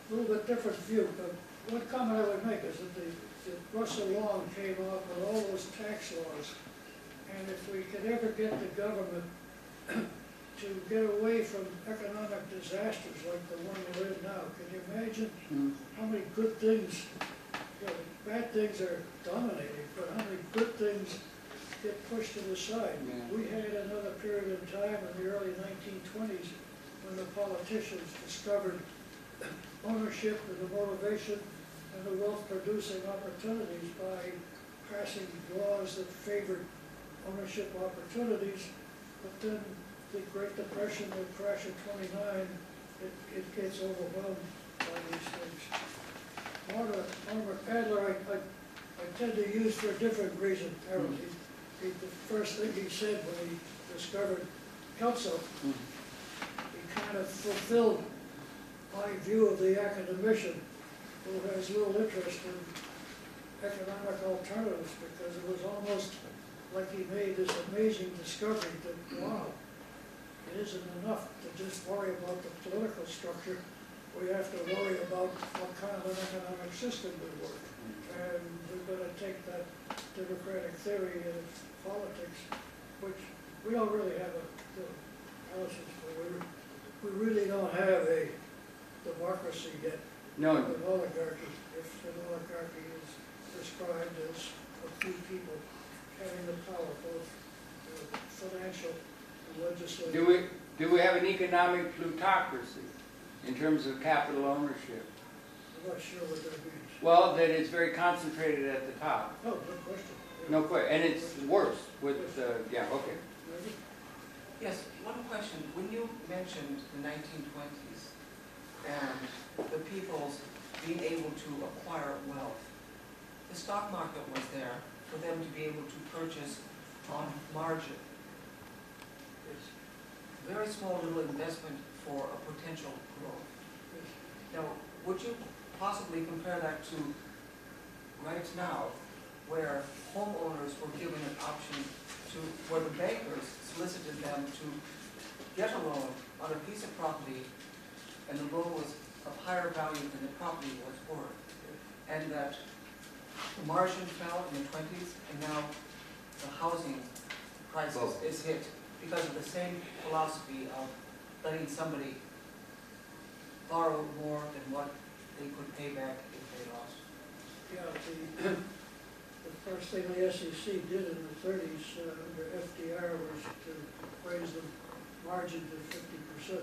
Speaker 2: little bit different view, but one comment I would make is that Russell Long came up with all those tax laws, and if we could ever get the government to get away from economic disasters like the one we're in now, can you imagine how many good things, bad things are dominating, but how many good things get pushed to the side? Yeah. We had another period of time in the early 1920s when the politicians discovered ownership and the motivation and the wealth-producing opportunities by passing laws that favored ownership opportunities. But then the Great Depression, the crash of '29, it gets overwhelmed by these things. Margaret Adler, I tend to use for a different reason, Harold. The first thing he said when he discovered Kelso, he kind of fulfilled my view of the academician who has little interest in economic alternatives, because it was almost like he made this amazing discovery that, wow, it isn't enough to just worry about the political structure. We have to worry about what kind of an economic system we work. And we're going to take that democratic theory of politics, which we don't really have a analysis for. We really don't have a democracy yet.
Speaker 1: No.
Speaker 2: An oligarchy, if an oligarchy is described as a few people having the power, both financial and legislative.
Speaker 1: Do we have an economic plutocracy in terms of capital ownership?
Speaker 2: I'm not sure what that means.
Speaker 1: Well, that it's very concentrated at the top.
Speaker 2: Oh, good question.
Speaker 1: No question, and it's worse with, yeah, okay.
Speaker 10: Yes, one question. When you mentioned the 1920s and the people's being able to acquire wealth, the stock market was there for them to be able to purchase on margin. It's a very small little investment for a potential growth. Now, would you possibly compare that to right now, where homeowners were given an option to, where the bankers solicited them to get a loan on a piece of property, and the loan was of higher value than the property was worth, and that the margin fell in the 20s, and now the housing crisis is hit because of the same philosophy of letting somebody borrow more than what they could pay back if they lost.
Speaker 2: Yeah, the first thing the SEC did in the 30s under FDR was to raise the margin to 50%.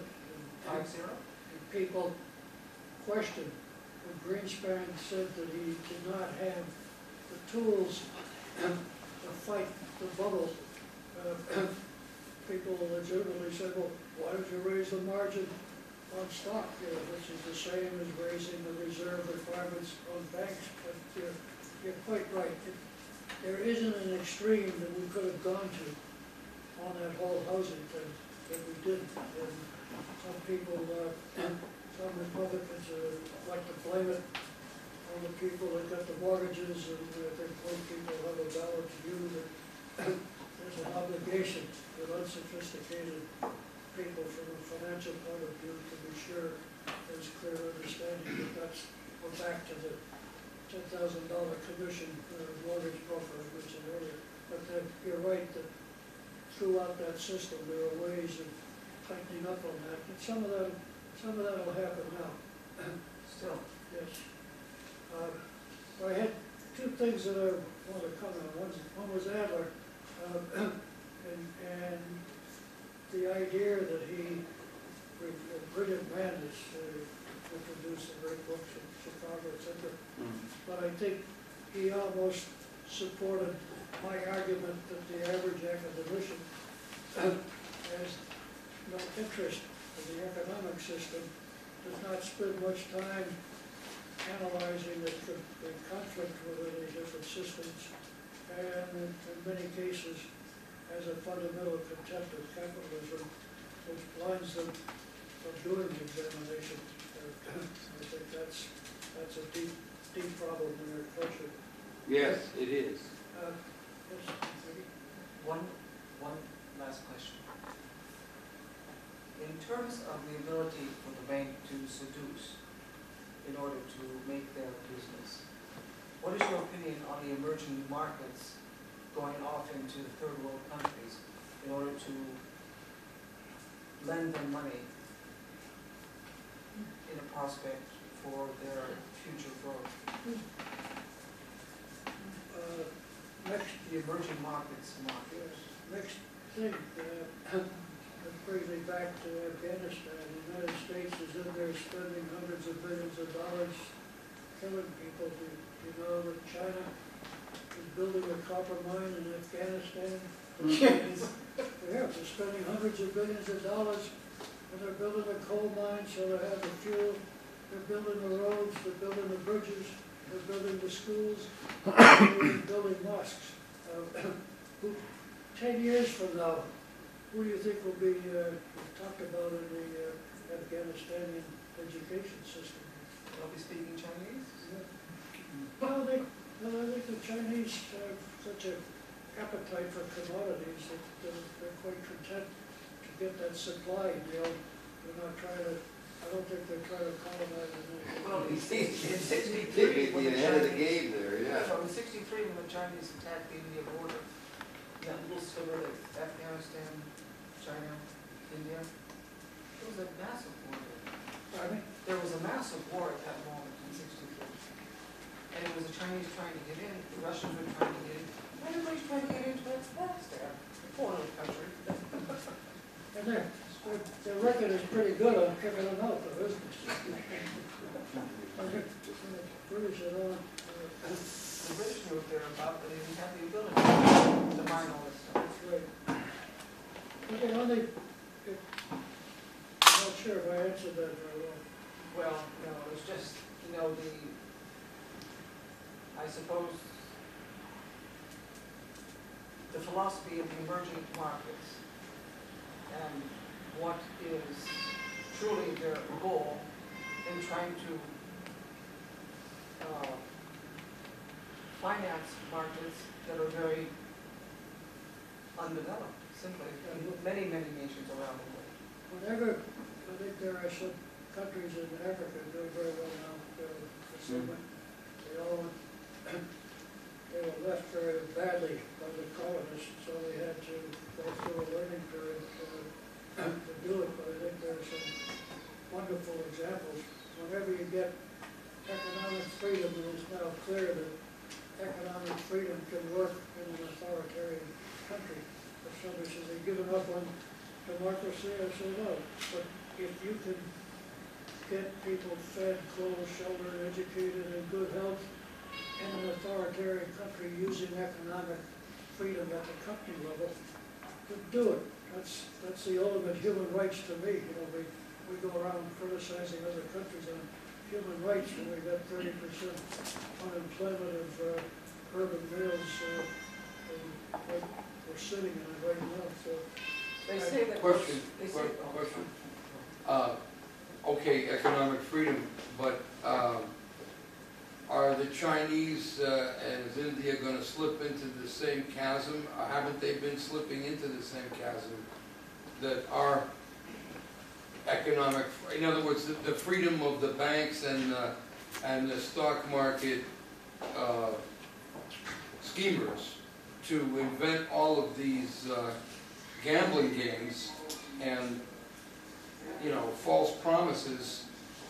Speaker 10: 50?
Speaker 2: And people questioned when Greenspan said that he did not have the tools to fight the bubble. People legitimately said, well, why don't you raise the margin on stock, which is the same as raising the reserve requirements on banks? But you're quite right. There isn't an extreme that we could have gone to on that whole housing thing that we didn't. And some people, some Republicans like to blame it on the people that got the mortgages, and I think most people have a valid view that there's an obligation with unsophisticated people from a financial point of view to be sure there's clear understanding that we're back to the $10,000 commission mortgage broker I mentioned earlier. But you're right that throughout that system there are ways of tightening up on that. And some of that will happen now.
Speaker 10: Still.
Speaker 2: Yes. I had two things that I want to comment on. One was Adler, and the idea that he, a brilliant man, is introduced the great books in Chicago, etc. But I think he almost supported my argument that the average academician has no interest in the economic system, does not spend much time analyzing the conflict with any different systems, and in many cases has a fundamental contempt of capitalism, which blinds them from doing the examination. I think that's a deep problem in our culture.
Speaker 1: Yes, it is.
Speaker 2: Yes,
Speaker 10: One last question. In terms of the ability for the bank to seduce in order to make their business, what is your opinion on the emerging markets going off into third world countries in order to lend them money in a prospect for their future growth?
Speaker 2: Next,
Speaker 10: The emerging markets market.
Speaker 2: yes, next thing, That brings me back to Afghanistan. The United States is in there spending hundreds of billions of dollars killing people. Do you know that China is building a copper mine in Afghanistan? Yeah, they're spending hundreds of billions of dollars, and they're building a coal mine so they have the fuel. They're building the roads, they're building the bridges, they're building the schools, they're building mosques. 10 years from now, who do you think will be talked about in the Afghanistani education system?
Speaker 10: They'll be speaking Chinese?
Speaker 2: Yeah. Well, I think the Chinese have such an appetite for commodities that they're quite content to get that supply. They're not trying to, I don't think they're trying to colonize it.
Speaker 10: Well, in '63,
Speaker 11: They may
Speaker 10: when
Speaker 11: be
Speaker 10: the
Speaker 11: ahead of the
Speaker 10: Chinese-
Speaker 11: game there, yeah.
Speaker 10: So in '63, when the Chinese attacked the India border, that little sliver of Afghanistan, China, India, there was a massive war there.
Speaker 2: Pardon me?
Speaker 10: There was a massive war at that moment in '63. And it was the Chinese trying to get in, the Russians were trying to get in, everybody's trying to get into Afghanistan, a poor little country.
Speaker 2: And their record is pretty good on kicking them out, though, isn't it? I think the British are on.
Speaker 10: The British knew what they were about, but they didn't have the ability to mine all this stuff.
Speaker 2: That's right. Okay, I'm not sure if I answered that very well.
Speaker 10: Well, no, it was just, I suppose, the philosophy of the emerging markets and what is truly their goal in trying to finance markets that are very undeveloped, simply, in many, many nations around the world.
Speaker 2: Whenever, I think there are some countries in Africa doing very well now. They were left very badly by the colonists, so they had to go through a learning period to do it. But I think there are some wonderful examples. Whenever you get economic freedom, and it's now clear that economic freedom can work in an authoritarian country. If somebody says they've given up on democracy, I say no. But if you can get people fed, clothed, sheltered, educated, and good health in an authoritarian country using economic freedom at the company level, to do it. That's the ultimate human rights to me. We go around criticizing other countries on human rights, and we've got 30% unemployment of urban males, and we're sitting in it right now. So
Speaker 10: They say that.
Speaker 11: Question.
Speaker 10: Oh,
Speaker 11: Okay, economic freedom, but are the Chinese and is India going to slip into the same chasm? Or haven't they been slipping into the same chasm that our economic, in other words, the freedom of the banks and the stock market schemers to invent all of these gambling games and false promises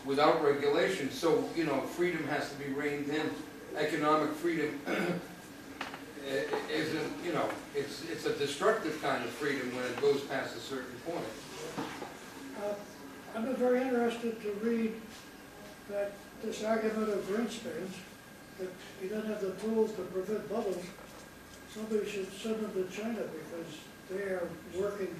Speaker 11: without regulation. So, freedom has to be reined in. Economic freedom isn't, it's a destructive kind of freedom when it goes past a certain point.
Speaker 2: I've been very interested to read that this argument of Greenspans, that he doesn't have the tools to prevent bubbles. Somebody should send them to China because they are working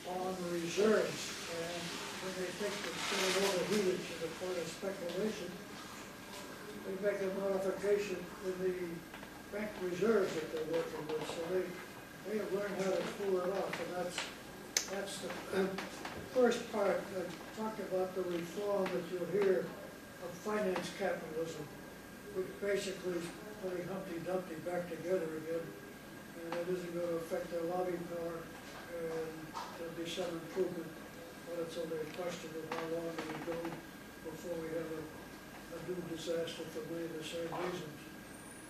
Speaker 2: on reserves, and when they think it's getting overheated to the point of speculation, they make a modification in the bank reserves that they're working with. So they have learned how to cool it off, and that's the first part. I talked about the reform that you'll hear of finance capitalism, which basically is putting Humpty Dumpty back together again, and it isn't going to affect their lobbying power, and there'll be some improvement, but it's only a question of how long it will go before we have a new disaster for many of the same reasons.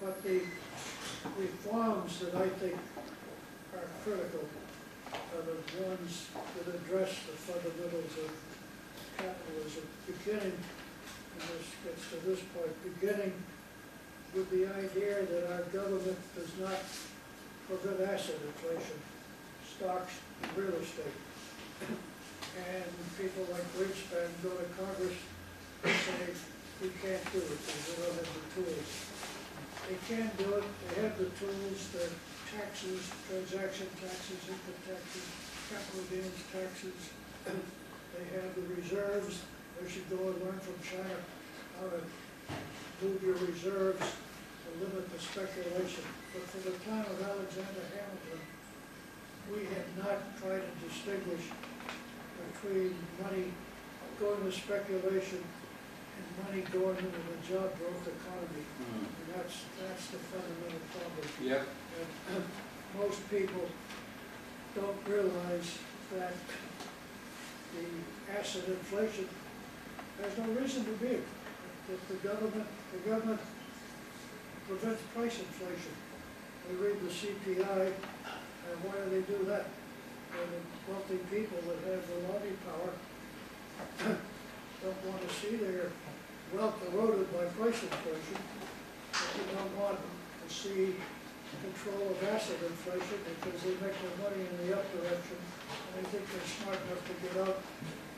Speaker 2: But the reforms that I think are critical are the ones that address the fundamentals of capitalism, beginning, and this gets to this point, beginning with the idea that our government does not prevent asset inflation, stocks, and real estate. And people like Greenspan go to Congress and say, we can't do it because they don't have the tools. They can do it, they have the tools, their taxes, transaction taxes, income taxes, capital gains taxes. They have the reserves. They should go and learn from China how to move your reserves to limit the speculation. But for the time of Alexander Hamilton, we had not tried to distinguish between money going to speculation and money going into the job growth economy. And that's the fundamental problem.
Speaker 1: Yep.
Speaker 2: And most people don't realize that the asset inflation has no reason to be. That the government prevents price inflation. They read the CPI, and why do they do that? And the wealthy people that have the lobby power don't want to see their wealth eroded by price inflation. But they don't want to see control of asset inflation because they make their money in the up direction, and they think they're smart enough to get out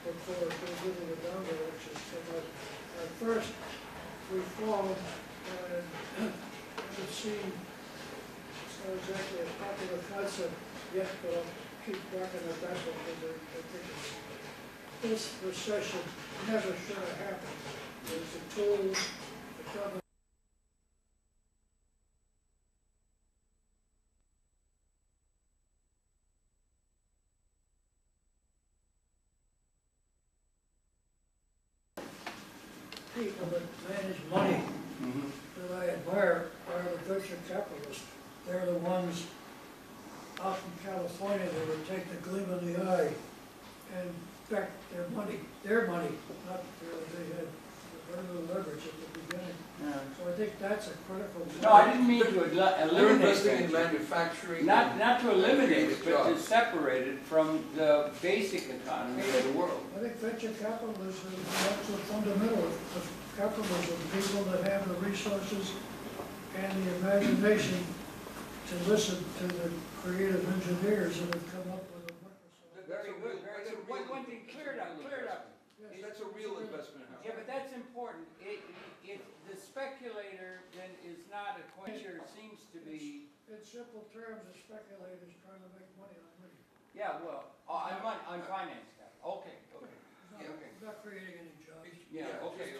Speaker 2: before it goes into the down direction. So my first reform, and it seemed it's not exactly a popular concept yet, but I'll keep barking at that one because I think this recession never should have happened. There's a tool, the government. People that manage money that I admire are the venture capitalists. They're the ones out in California that would take the gleam of the eye and back their money, not they had very little leverage at the beginning.
Speaker 1: Yeah.
Speaker 2: So I think that's a critical.
Speaker 1: No, I didn't mean to
Speaker 11: They're
Speaker 1: eliminate
Speaker 11: investing in
Speaker 1: venture.
Speaker 11: manufacturing.
Speaker 1: Not to eliminate it, but to
Speaker 11: jobs.
Speaker 1: separate it from the basic economy of the world.
Speaker 2: I think venture capitalism is also fundamental of capitalism. People that have the resources and the imagination to listen to the creative engineers that have come up with a Microsoft.
Speaker 1: Very good, very good. One thing, clear it up.
Speaker 2: Yes.
Speaker 11: That's a real investment house.
Speaker 1: Yeah, but that's important. If the speculator then is not a quencher, seems to be.
Speaker 2: In simple terms, a speculator is trying to make money on money.
Speaker 1: Yeah, well, on finance capital. Okay.
Speaker 2: He's not creating any jobs.
Speaker 1: Yeah, okay.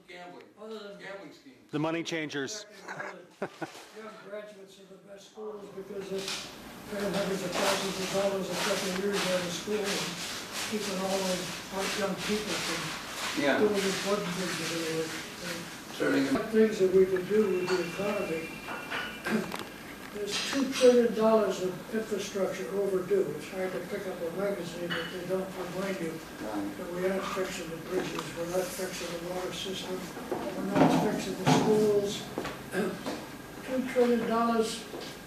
Speaker 11: Gambling schemes.
Speaker 7: The money changers.
Speaker 2: Young graduates of the best schools because they pay hundreds of thousands of dollars a couple of years out of school and keeping all those hot young people from doing important things that they were. Things that we can do with the economy. There's $2 trillion of infrastructure overdue. It's hard to pick up a magazine, but they don't remind you that we aren't fixing the bridges, we're not fixing the water system, we're not fixing the schools. $2 trillion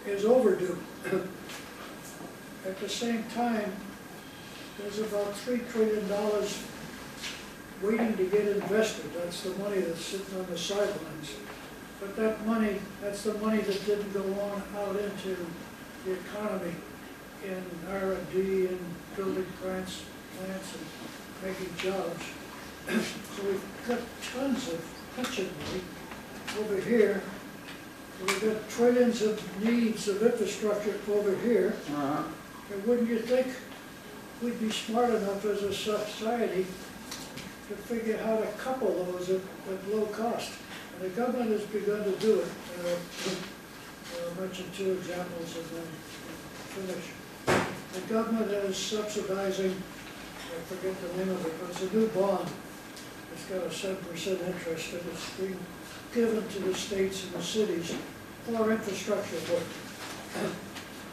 Speaker 2: is overdue. At the same time, there's about $3 trillion waiting to get invested. That's the money that's sitting on the sidelines. But that money, that's the money that didn't go on out into the economy in R&D and building plants and making jobs. So we've got tons of pension money over here. We've got trillions of needs of infrastructure over here. And wouldn't you think we'd be smart enough as a society to figure how to couple those at low cost? And the government has begun to do it. I'll mention two examples and then finish. The government is subsidizing, I forget the name of it, but it's a new bond. It's got a 7% interest and it's being given to the states and the cities for infrastructure work.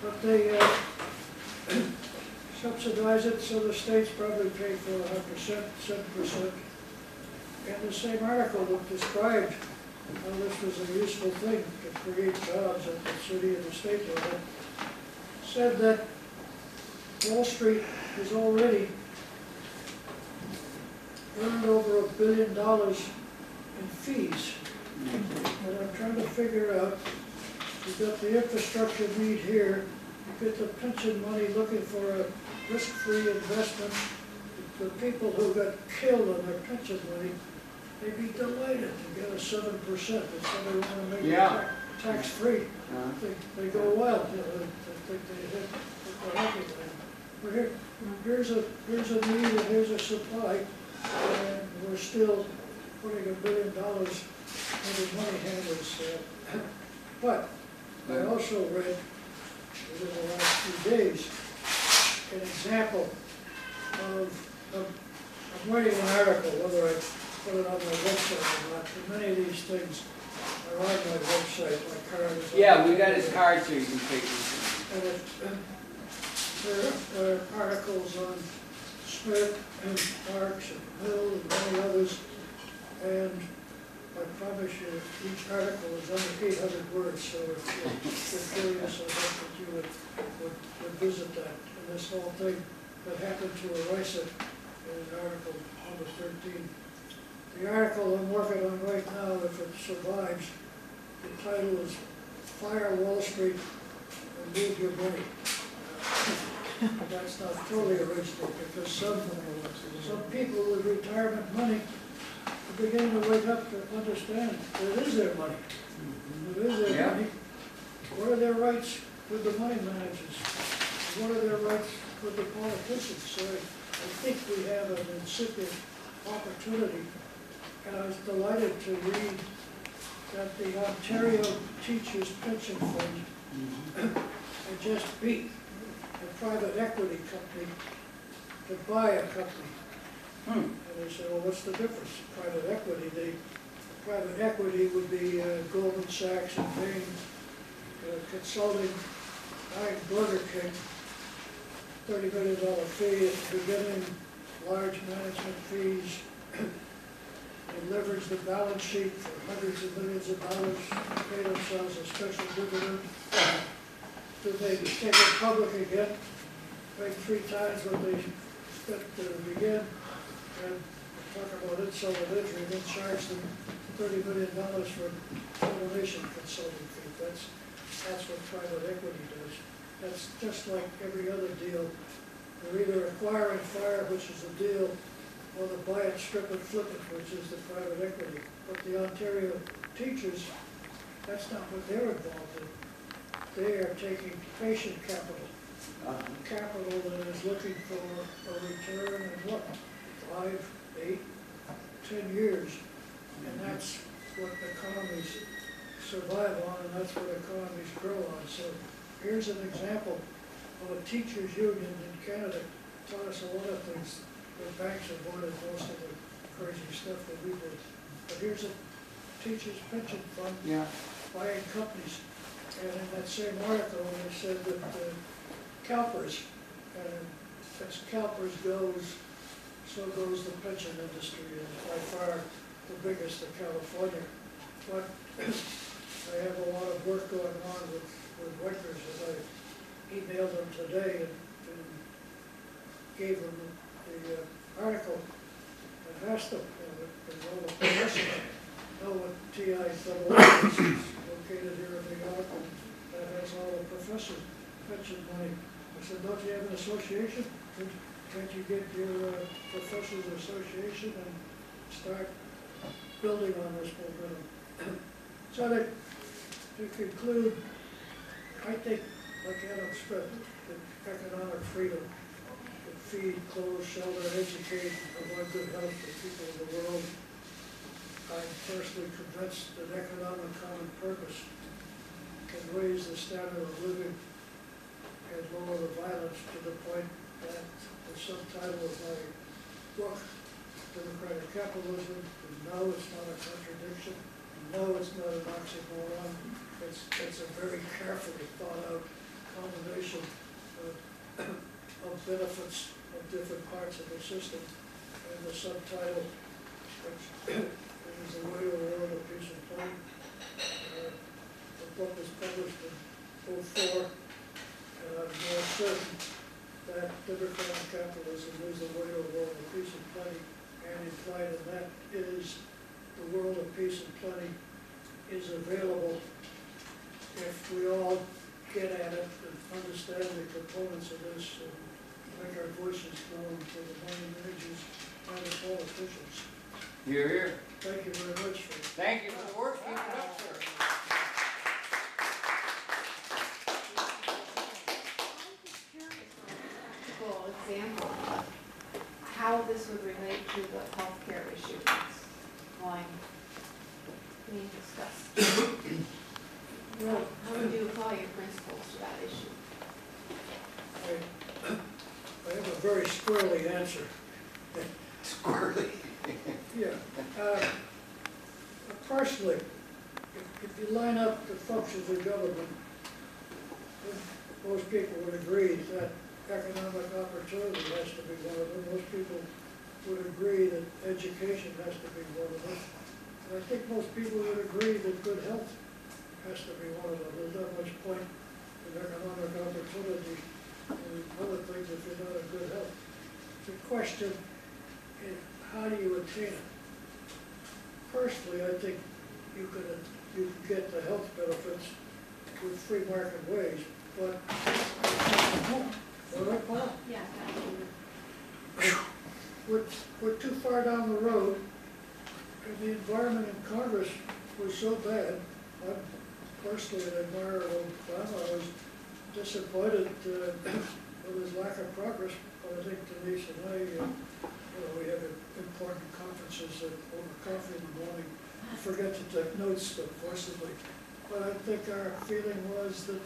Speaker 2: But they subsidize it so the states probably pay for 100%, 7%. And the same article that described how this was a useful thing to create jobs at the city and the state level said that Wall Street has already earned over $1 billion in fees. And I'm trying to figure out, you've got the infrastructure need here, you get the pension money looking for a risk-free investment. The people who got killed on their pension money, they'd be delighted to get a 7%. If somebody want to make it tax-free, they go wild. You know, they think they hit the happy land. But here's a need and here's a supply, and we're still putting $1 billion into money handlers. But I also read within the last few days an example of I'm writing an article, whether I put it on my website or not, but many of these things are on my website. My card is on
Speaker 12: Yeah, we got his card too, you can take it.
Speaker 2: And there are articles on Smith and Parks and Hill and many others, and I promise you, each article is under 800 words, so if you're curious, I hope that you would visit that. And this whole thing that happened to ERISA in article number 13. The article I'm working on right now, if it survives, the title is Fire Wall Street and Move Your Money. That's not totally original, because some people with retirement money are beginning to wake up to understand that it is their money. It is their money. What are their rights with the money managers? What are their rights with the politicians? So I think we have an incipient opportunity, and I was delighted to read that the Ontario Teachers Pension Fund had just beat a private equity company to buy a company. And they said, well, what's the difference? Private equity would be Goldman Sachs and Bain consulting, buying Burger King, $30 million fee at the beginning, large management fees. They leverage the balance sheet for hundreds of millions of dollars, pay themselves a special dividend. Do they take it public again, make 3 times what they spent to begin, and talk about insult and injury, then charge them $30 million for termination consulting fee. That's what private equity does. That's just like every other deal. They're either acquire and fire, which is a deal, or the buy it, strip it, flip it, which is the private equity. But the Ontario teachers, that's not what they're involved in. They are taking patient capital, capital that is looking for a return in what, 5, 8, 10 years. And that's what economies survive on, and that's what economies grow on. So here's an example of a teachers union in Canada. Taught us a lot of things. The banks avoided most of the crazy stuff that we did. But here's a teachers pension fund buying companies. And in that same article, they said that CalPERS, and as CalPERS goes, so goes the pension industry, and by far the biggest in California. But I have a lot of work going on with Rikers, and I emailed them today and gave them the article and asked them, and all the professors know what TIAA is, located here in New York, and that has all the professors' pension money. I said, don't you have an association? Can't you get your professors' association and start building on this momentum? So to conclude, I think, like Adam Smith, that economic freedom can feed, clothe, shelter, educate, and provide good health for people of the world. I'm personally convinced that economic common purpose can raise the standard of living and lower the violence to the point that the subtitle of my book, Democratic Capitalism, is no, it's not a contradiction, no, it's not an oxymoron, it's a very carefully thought out combination of benefits of different parts of the system. And the subtitle, which is The Way to a World of Peace and Plenty. The book was published in 2004, and I'm more certain that democratic capitalism is the way to a world of peace and plenty, and implied in that is the world of peace and plenty is available if we all get at it and understand the components of this and make our voices known to the money managers and the politicians.
Speaker 1: Hear, hear.
Speaker 2: Thank you very much for
Speaker 1: Thank you for the work. Keep it up, sir.
Speaker 6: Practical example of how this would relate to the healthcare issue that's being discussed.
Speaker 2: Well,
Speaker 6: How would you apply your principles to that issue?
Speaker 2: I have a very squirrely answer.
Speaker 1: Squirrely.
Speaker 2: Yeah. Personally, if you line up the functions of government, most people would agree that economic opportunity has to be one of them. Most people would agree that education has to be one of them. And I think most people would agree that good health has to be one of them. There's not much point in economic opportunity and other things if you're not in good health. The question is, how do you attain it? Personally, I think you can get the health benefits with free market ways, but all right, Paul?
Speaker 6: Yeah.
Speaker 2: We're too far down the road, and the environment in Congress was so bad. I'm personally an admirer of Obama. I was disappointed with his lack of progress, but I think Denise and I, we have important conferences over coffee in the morning. I forget to take notes, forcibly. But I think our feeling was that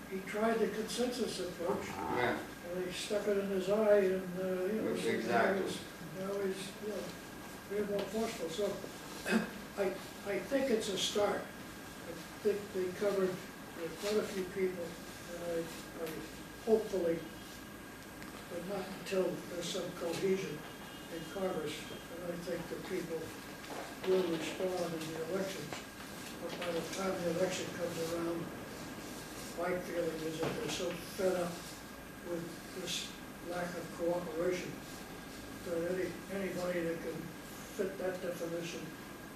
Speaker 2: he tried the consensus approach,
Speaker 1: Yeah.
Speaker 2: and he stuck it in his eye, and so
Speaker 1: Exactly.
Speaker 2: now he's being more forceful. So I think it's a start. I think they covered quite a few people, and I hopefully, but not until there's some cohesion in Congress, and I think the people will respond in the elections. But by the time the election comes around, my feeling is that they're so fed up with this lack of cooperation that anybody that can fit that definition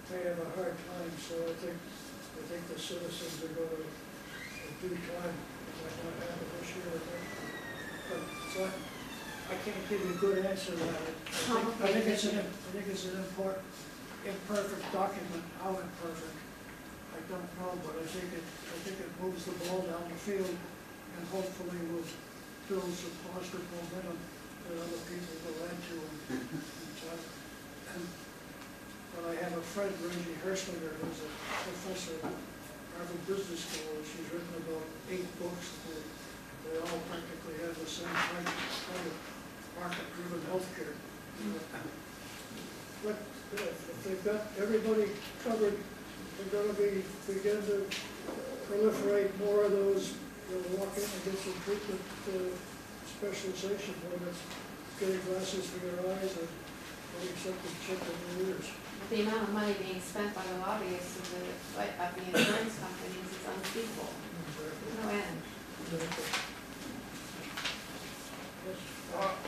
Speaker 2: may have a hard time. So I think the citizens are going to, in due time, it might not happen this year or next. But so I can't give you a good answer to that. I think it's an important, imperfect document. How imperfect, I don't know, but I think it moves the ball down the field, and hopefully will build some positive momentum that other people will add to. But I have a friend, Reggie Herslinger, who's a professor at Harvard Business School, and she's written about 8 books. They all practically have the same kind of market-driven healthcare. But if they've got everybody covered, they're going to begin to proliferate more of those. You'll walk in and get some treatment specialization, whether it's getting glasses for your eyes or getting something checked in your ears.
Speaker 6: The amount of money being spent by the lobbyists of the insurance companies is unspeakable. There's no end.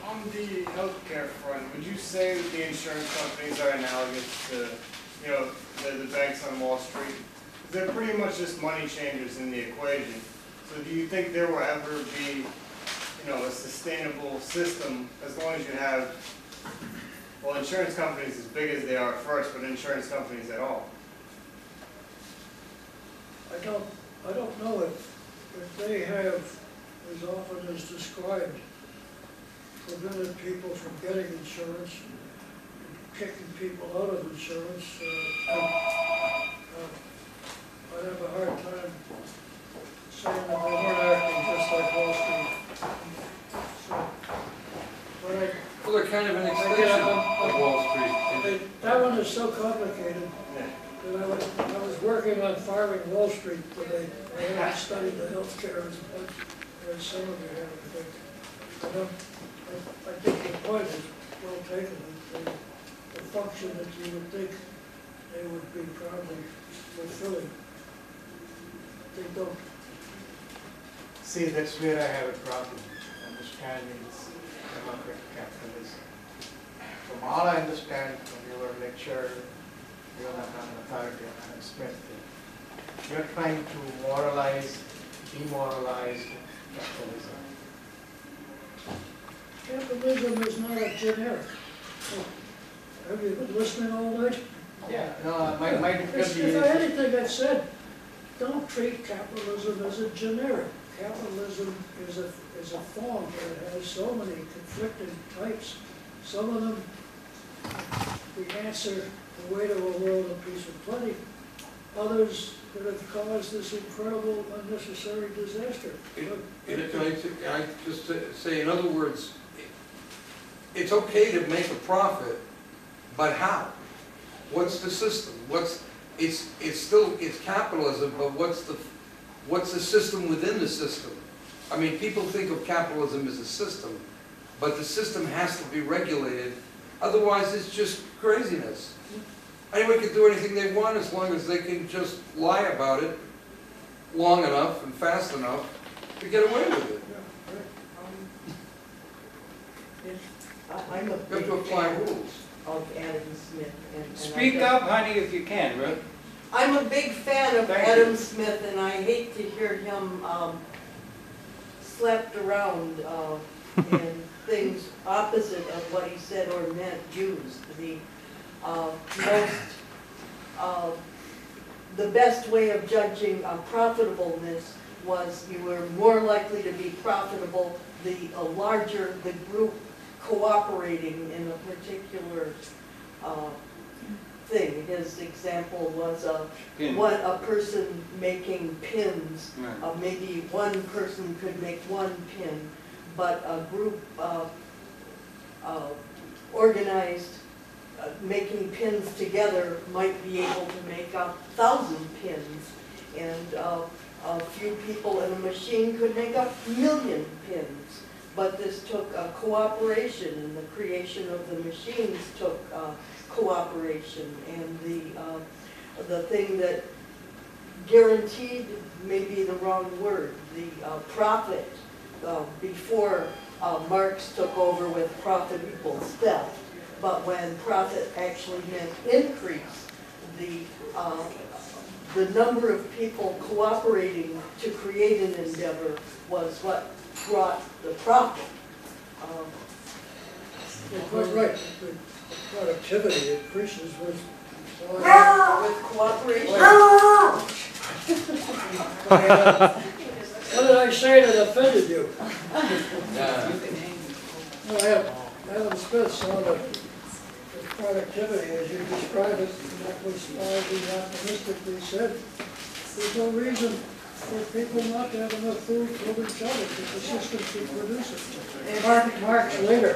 Speaker 13: On the healthcare front, would you say that the insurance companies are analogous to, the banks on Wall Street? They're pretty much just money changers in the equation. So do you think there will ever be, a sustainable system as long as you have, well, insurance companies as big as they are at first, but insurance companies at all?
Speaker 2: I don't know if they have, as often as described, prevented people from getting insurance, kicking people out of insurance. I'd have a hard time saying that they weren't acting just like Wall Street.
Speaker 11: Well, they're kind of an extension of Wall Street.
Speaker 2: That one is so complicated that I was working on firing Wall Street today. I haven't studied the healthcare as much as some of you have, I think. I think the point is well taken. The function that you would think they would be proudly fulfilling, they don't.
Speaker 5: See, that's where I have a problem understanding democratic capitalism. From all I understand when you were lectured, you are not an authority on Adam Smith, you're trying to moralize, demoralize capitalism.
Speaker 2: Capitalism is not a generic. Have you been listening all night?
Speaker 5: Yeah, no, my difficulty
Speaker 2: If
Speaker 5: is,
Speaker 2: anything I've said, don't treat capitalism as a generic. Capitalism is a form that has so many conflicting types. Some of them, the answer, the way to a world of peace and plenty. Others that have caused this incredible unnecessary disaster.
Speaker 11: Can I just say, in other words, it's okay to make a profit, but how? What's the system? It's capitalism, but what's the system within the system? I mean, people think of capitalism as a system, but the system has to be regulated. Otherwise, it's just craziness. Anyone can do anything they want as long as they can just lie about it long enough and fast enough to get away with it.
Speaker 14: I'm a
Speaker 11: You have
Speaker 14: big
Speaker 11: to apply
Speaker 14: fan
Speaker 11: rules.
Speaker 14: of Adam Smith. And
Speaker 3: Speak up, honey, if you can, Ruth.
Speaker 14: I'm a big fan of
Speaker 3: Thank
Speaker 14: Adam
Speaker 3: you.
Speaker 14: Smith, and I hate to hear him slapped around and things opposite of what he said or meant used. The best way of judging profitableness was you were more likely to be profitable the larger the group cooperating in a particular thing. His example was a person making pins.
Speaker 3: Right.
Speaker 14: Maybe one person could make one pin, but a group organized making pins together might be able to make 1,000 pins, and a few people in a machine could make 1,000,000 pins. But this took cooperation, and the creation of the machines took cooperation, and the thing that guaranteed may be the wrong word, the profit before Marx took over with profit equals theft. But when profit actually meant increase, the number of people cooperating to create an endeavor was what brought the profit.
Speaker 2: You're quite right. The productivity increases with
Speaker 14: cooperation.
Speaker 2: What did I say that offended you? Adam Smith saw the productivity as you described it, and that was why he optimistically said there's no reason for people not to have enough food for each other, because the system can produce it. Marx later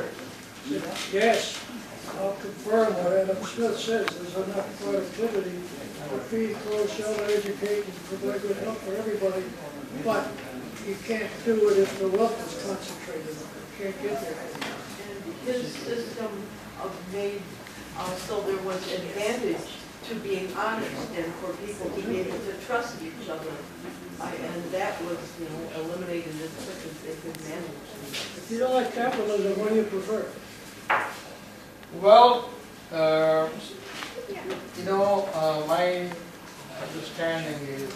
Speaker 2: said, yes, I'll confirm what Adam Smith says, there's enough productivity to feed, clothe, shelter, educate, and provide good health for everybody, but you can't do it if the wealth is concentrated. You can't get there.
Speaker 14: His system made so there was advantage to being honest and for people to be able to trust each other. And that was, eliminated as quick as they could manage.
Speaker 2: If you don't like capitalism, what do you prefer?
Speaker 5: well, my understanding is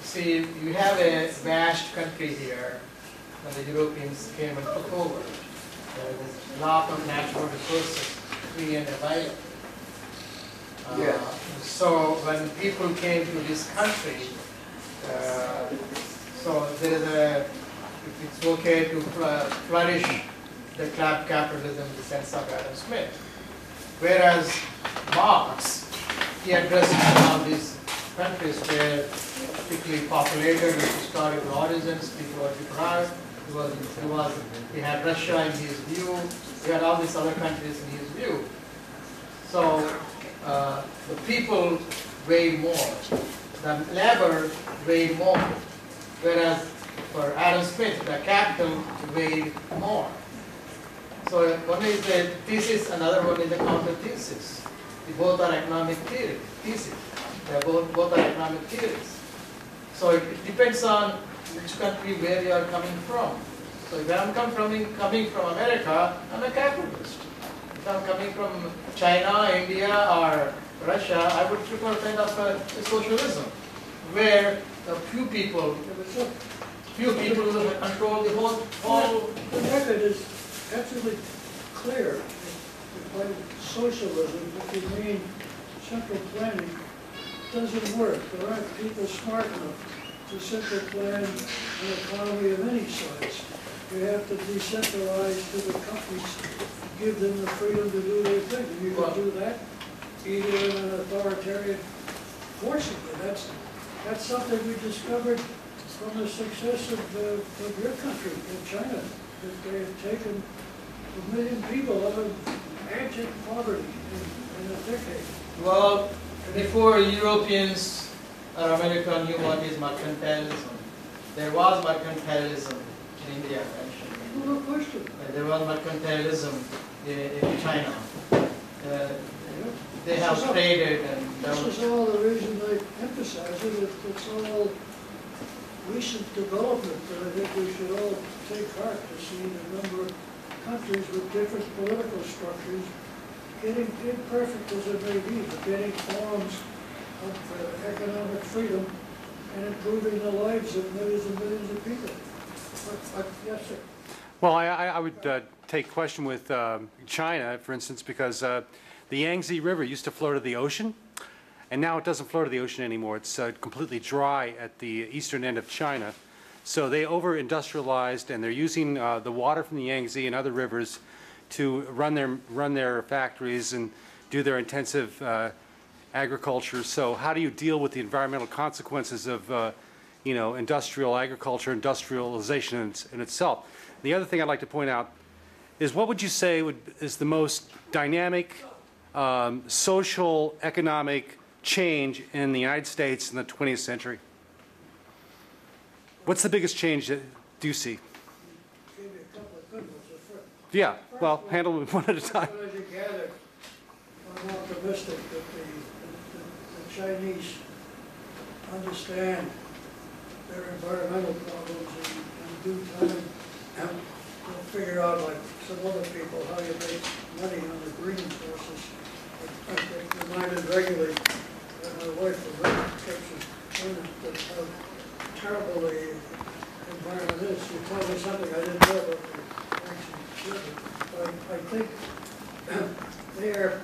Speaker 5: see, you have a vast country here when the Europeans came and took over. There was a lot of natural resources free and available. So when people came to this country, so there is it's okay to flourish the capitalism in the sense of Adam Smith. Whereas Marx, he addressed all these countries where particularly populated with historical origins, people were deprived. He had Russia in his view. He had all these other countries in his view. So the people weigh more. The labor weighed more. Whereas for Adam Smith, the capital weighed more. So one is the thesis, another one is the counter thesis. Both are economic thesis. They are both are economic theories. So it depends on which country where you are coming from. So if I'm coming from America, I'm a capitalist. If I'm coming from China, India, or Russia, I would prefer kind of a socialism, where a few people few people will control the whole.
Speaker 2: The record is absolutely clear. By socialism, if you mean central planning, doesn't work. There aren't people smart enough to central plan an economy of any size. You have to decentralize to the companies, give them the freedom to do their thing. And you can do that either in an authoritarian forcibly. That's something we discovered from the success of your country, in China, that they have taken 1 million people out of abject poverty in a decade.
Speaker 5: Well, before Europeans or America knew what is mercantilism, there was mercantilism in India, actually.
Speaker 2: No question.
Speaker 5: There was mercantilism in China. They have traded and
Speaker 2: This is all the reason I emphasize it. It's all recent development that I think we should all take heart to see the number of countries with different political structures getting imperfect as it may be, but getting forms of economic freedom and improving the lives of millions and millions of people. Yes, sir.
Speaker 7: Well, I would take question with China, for instance, because the Yangtze River used to flow to the ocean, and now it doesn't flow to the ocean anymore. It's completely dry at the eastern end of China. So they over-industrialized, and they're using the water from the Yangtze and other rivers to run their factories and do their intensive agriculture. So how do you deal with the environmental consequences of industrial agriculture, industrialization in itself? The other thing I'd like to point out is, what would you say is the most dynamic social, economic change in the United States in the 20th century? What's the biggest change that you see? Yeah, well, handle them one at a time.
Speaker 2: As you gather, I'm optimistic that the Chinese understand their environmental problems in due time, and they'll figure out, like some other people, how you make money on the green forces. I get reminded regularly that my wife keeps that how terrible the environment is. You told me something I didn't know about the action. I think they are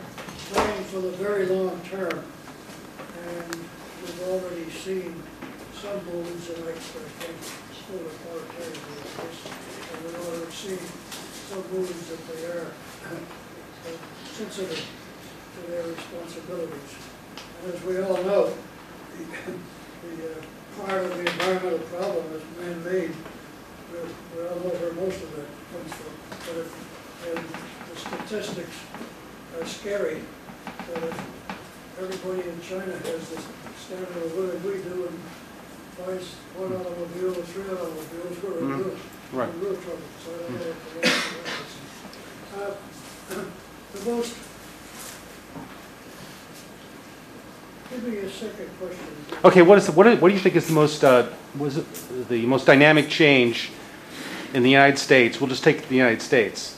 Speaker 2: planning for the very long term, and we've already seen some moves, and I think still authoritarian in this case, and we've already seen some moves that they are sensitive to their responsibilities. And as we all know, the part of the environmental problem is man-made. We all know where most of that comes from. And the statistics are scary, that if everybody in China has the standard of living we do and buys 1 automobile or 3 automobiles, we're in real trouble. So I don't know what the most, give me a second question.
Speaker 7: Okay, what do you think is the most dynamic change in the United States? We'll just take the United States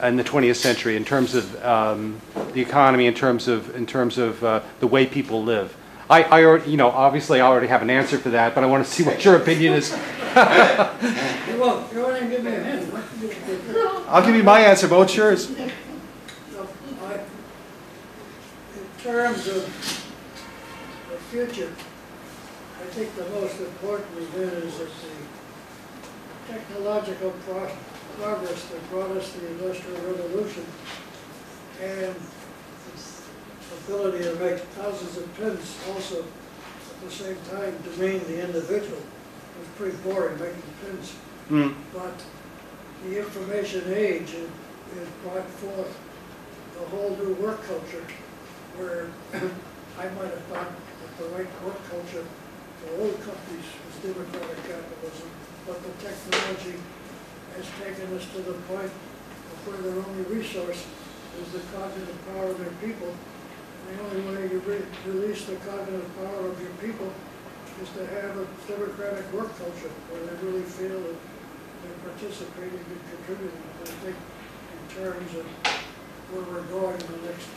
Speaker 7: in the 20th century in terms of the economy, in terms of the way people live. I already, obviously I already have an answer for that, but I want to see what your opinion is.
Speaker 2: You won't even give me a hint.
Speaker 7: I'll give you my answer, but what's yours?
Speaker 2: In terms of the future, I think the most important event is that the technological progress that brought us the Industrial Revolution and the ability to make thousands of pins also at the same time demean the individual. It was pretty boring making pins. But the information age has brought forth a whole new work culture where I might have thought that the right work culture for old companies was democratic capitalism, but the technology has taken us to the point of where their only resource is the cognitive power of their people. And the only way you release the cognitive power of your people is to have a democratic work culture where they really feel that they're participating and contributing. And I think in terms of where we're going in the next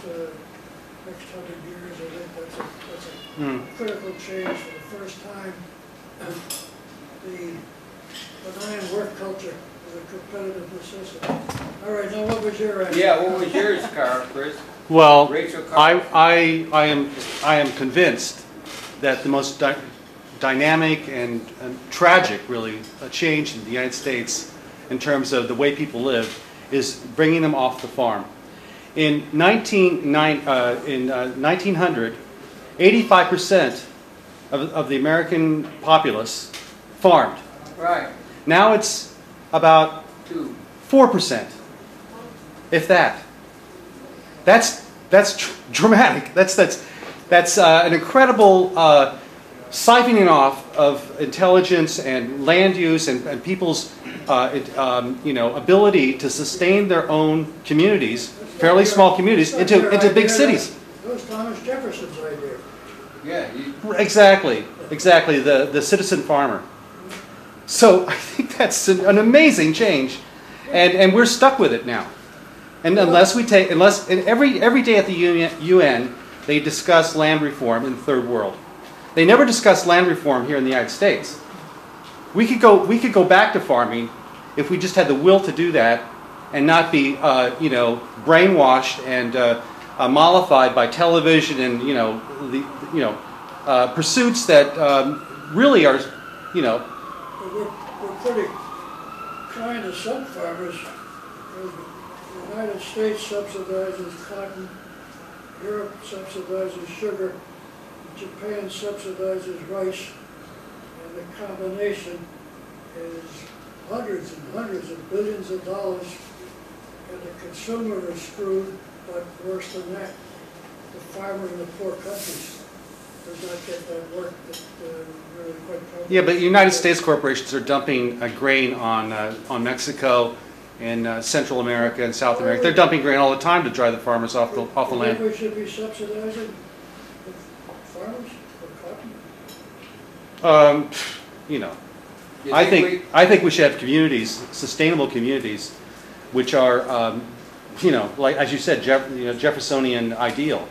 Speaker 2: 100 years, I think that's a critical change. For the first time, the benign work culture is a competitive necessity. All right, now what was your answer?
Speaker 12: Yeah, what was yours, Carl, Chris?
Speaker 7: Well,
Speaker 12: Rachel Carl.
Speaker 7: I am convinced that the most dynamic and tragic, really, change in the United States in terms of the way people live is bringing them off the farm. In 1900, 85% of the American populace farmed.
Speaker 12: Right.
Speaker 7: Now it's about 4%, if that. That's dramatic. That's an incredible siphoning off of intelligence and land use and people's ability to sustain their own communities, fairly small communities, into big cities.
Speaker 2: That was Thomas Jefferson's idea.
Speaker 12: Yeah.
Speaker 7: Exactly. The citizen farmer. So I think that's an amazing change, and we're stuck with it now. And every day at the UN they discuss land reform in the third world. They never discuss land reform here in the United States. We could go back to farming if we just had the will to do that and not be brainwashed and mollified by television and pursuits that really are
Speaker 2: We're pretty kind to some farmers. The United States subsidizes cotton, Europe subsidizes sugar, Japan subsidizes rice, and the combination is hundreds and hundreds of billions of dollars, and the consumer is screwed, but worse than that, the farmer in the poor countries does not get that work that really quite probably.
Speaker 7: Yeah, but United States corporations are dumping grain on Mexico and Central America and South America. They're dumping grain all the time to drive the farmers off the land.
Speaker 2: We should be subsidizing the farmers for cotton.
Speaker 7: I think we should have communities, sustainable communities, which are, like as you said, Jeffersonian ideal.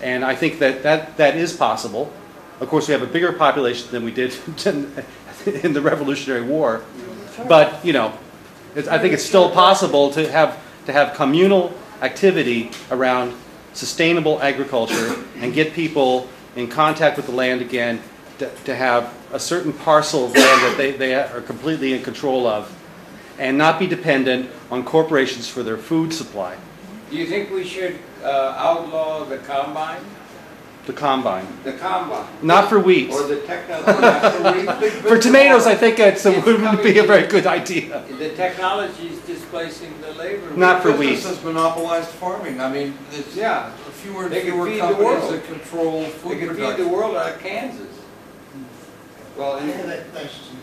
Speaker 7: And I think that is possible. Of course, we have a bigger population than we did in the Revolutionary War, but I think it's still possible to have communal activity around sustainable agriculture and get people in contact with the land again, to have a certain parcel of land that they are completely in control of, and not be dependent on corporations for their food supply.
Speaker 12: Do you think we should outlaw the combine?
Speaker 7: The combine.
Speaker 12: The combine.
Speaker 7: Not for wheat.
Speaker 12: Or the technology. Not for wheat.
Speaker 7: For tomatoes, I think it wouldn't be a very good idea.
Speaker 12: The technology is displacing the labor.
Speaker 7: Not for wheat.
Speaker 1: Business has monopolized farming. I mean, it's fewer and fewer companies that control food production.
Speaker 12: They could feed the world out of Kansas. Well,
Speaker 8: I have a question.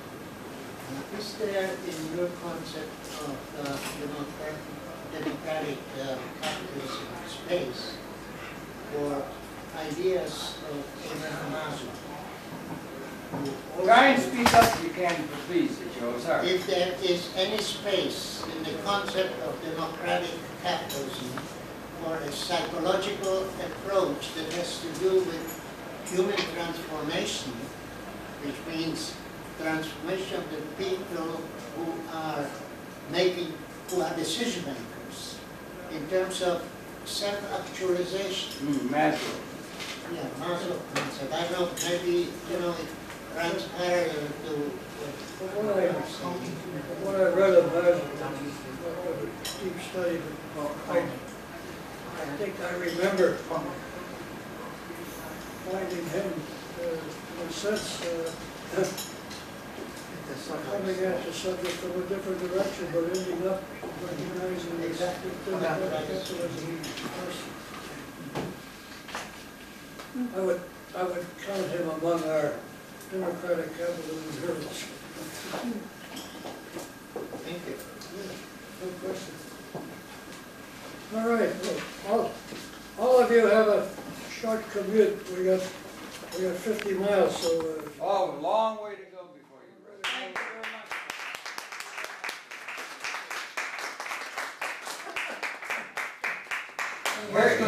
Speaker 8: Is there, in your concept of democratic capitalism space, for ideas of Abraham Maslow?
Speaker 12: Try and speak up if you can, please, Joe. Sorry.
Speaker 8: If there is any space in the concept of democratic capitalism for a psychological approach that has to do with human transformation, which means transformation of the people who are decision makers in terms of self-actualization.
Speaker 12: Maslow.
Speaker 8: Yeah, Maslow concept. I don't know, maybe, it runs parallel to
Speaker 2: what I read of Maslow, not a deep study, but I think I remember finding him, in a sense, coming at the subject from a different direction, but ending up recognizing exactly capitalism. I would count him among our democratic capitalism heroes.
Speaker 8: Thank you.
Speaker 2: No question. All right. Well, all of you have a short commute. We got 50 miles, so.
Speaker 12: Oh, a long way to go before you rest.
Speaker 2: Thank you very much.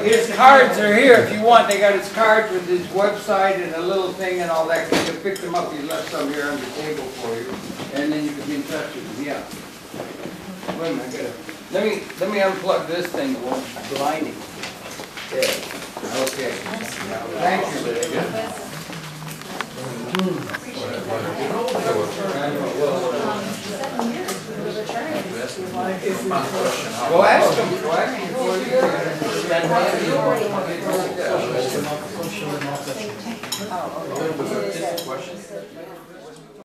Speaker 12: His cards are here if you want. They got his cards with his website and a little thing and all that. You can pick them up. He left some here on the table for you. And then you can be in touch with him, yeah. Wait a minute, I gotta, let me unplug this thing. It won't be blinding. Yeah. Okay. Thank you. Well, ask him.
Speaker 1: Questions?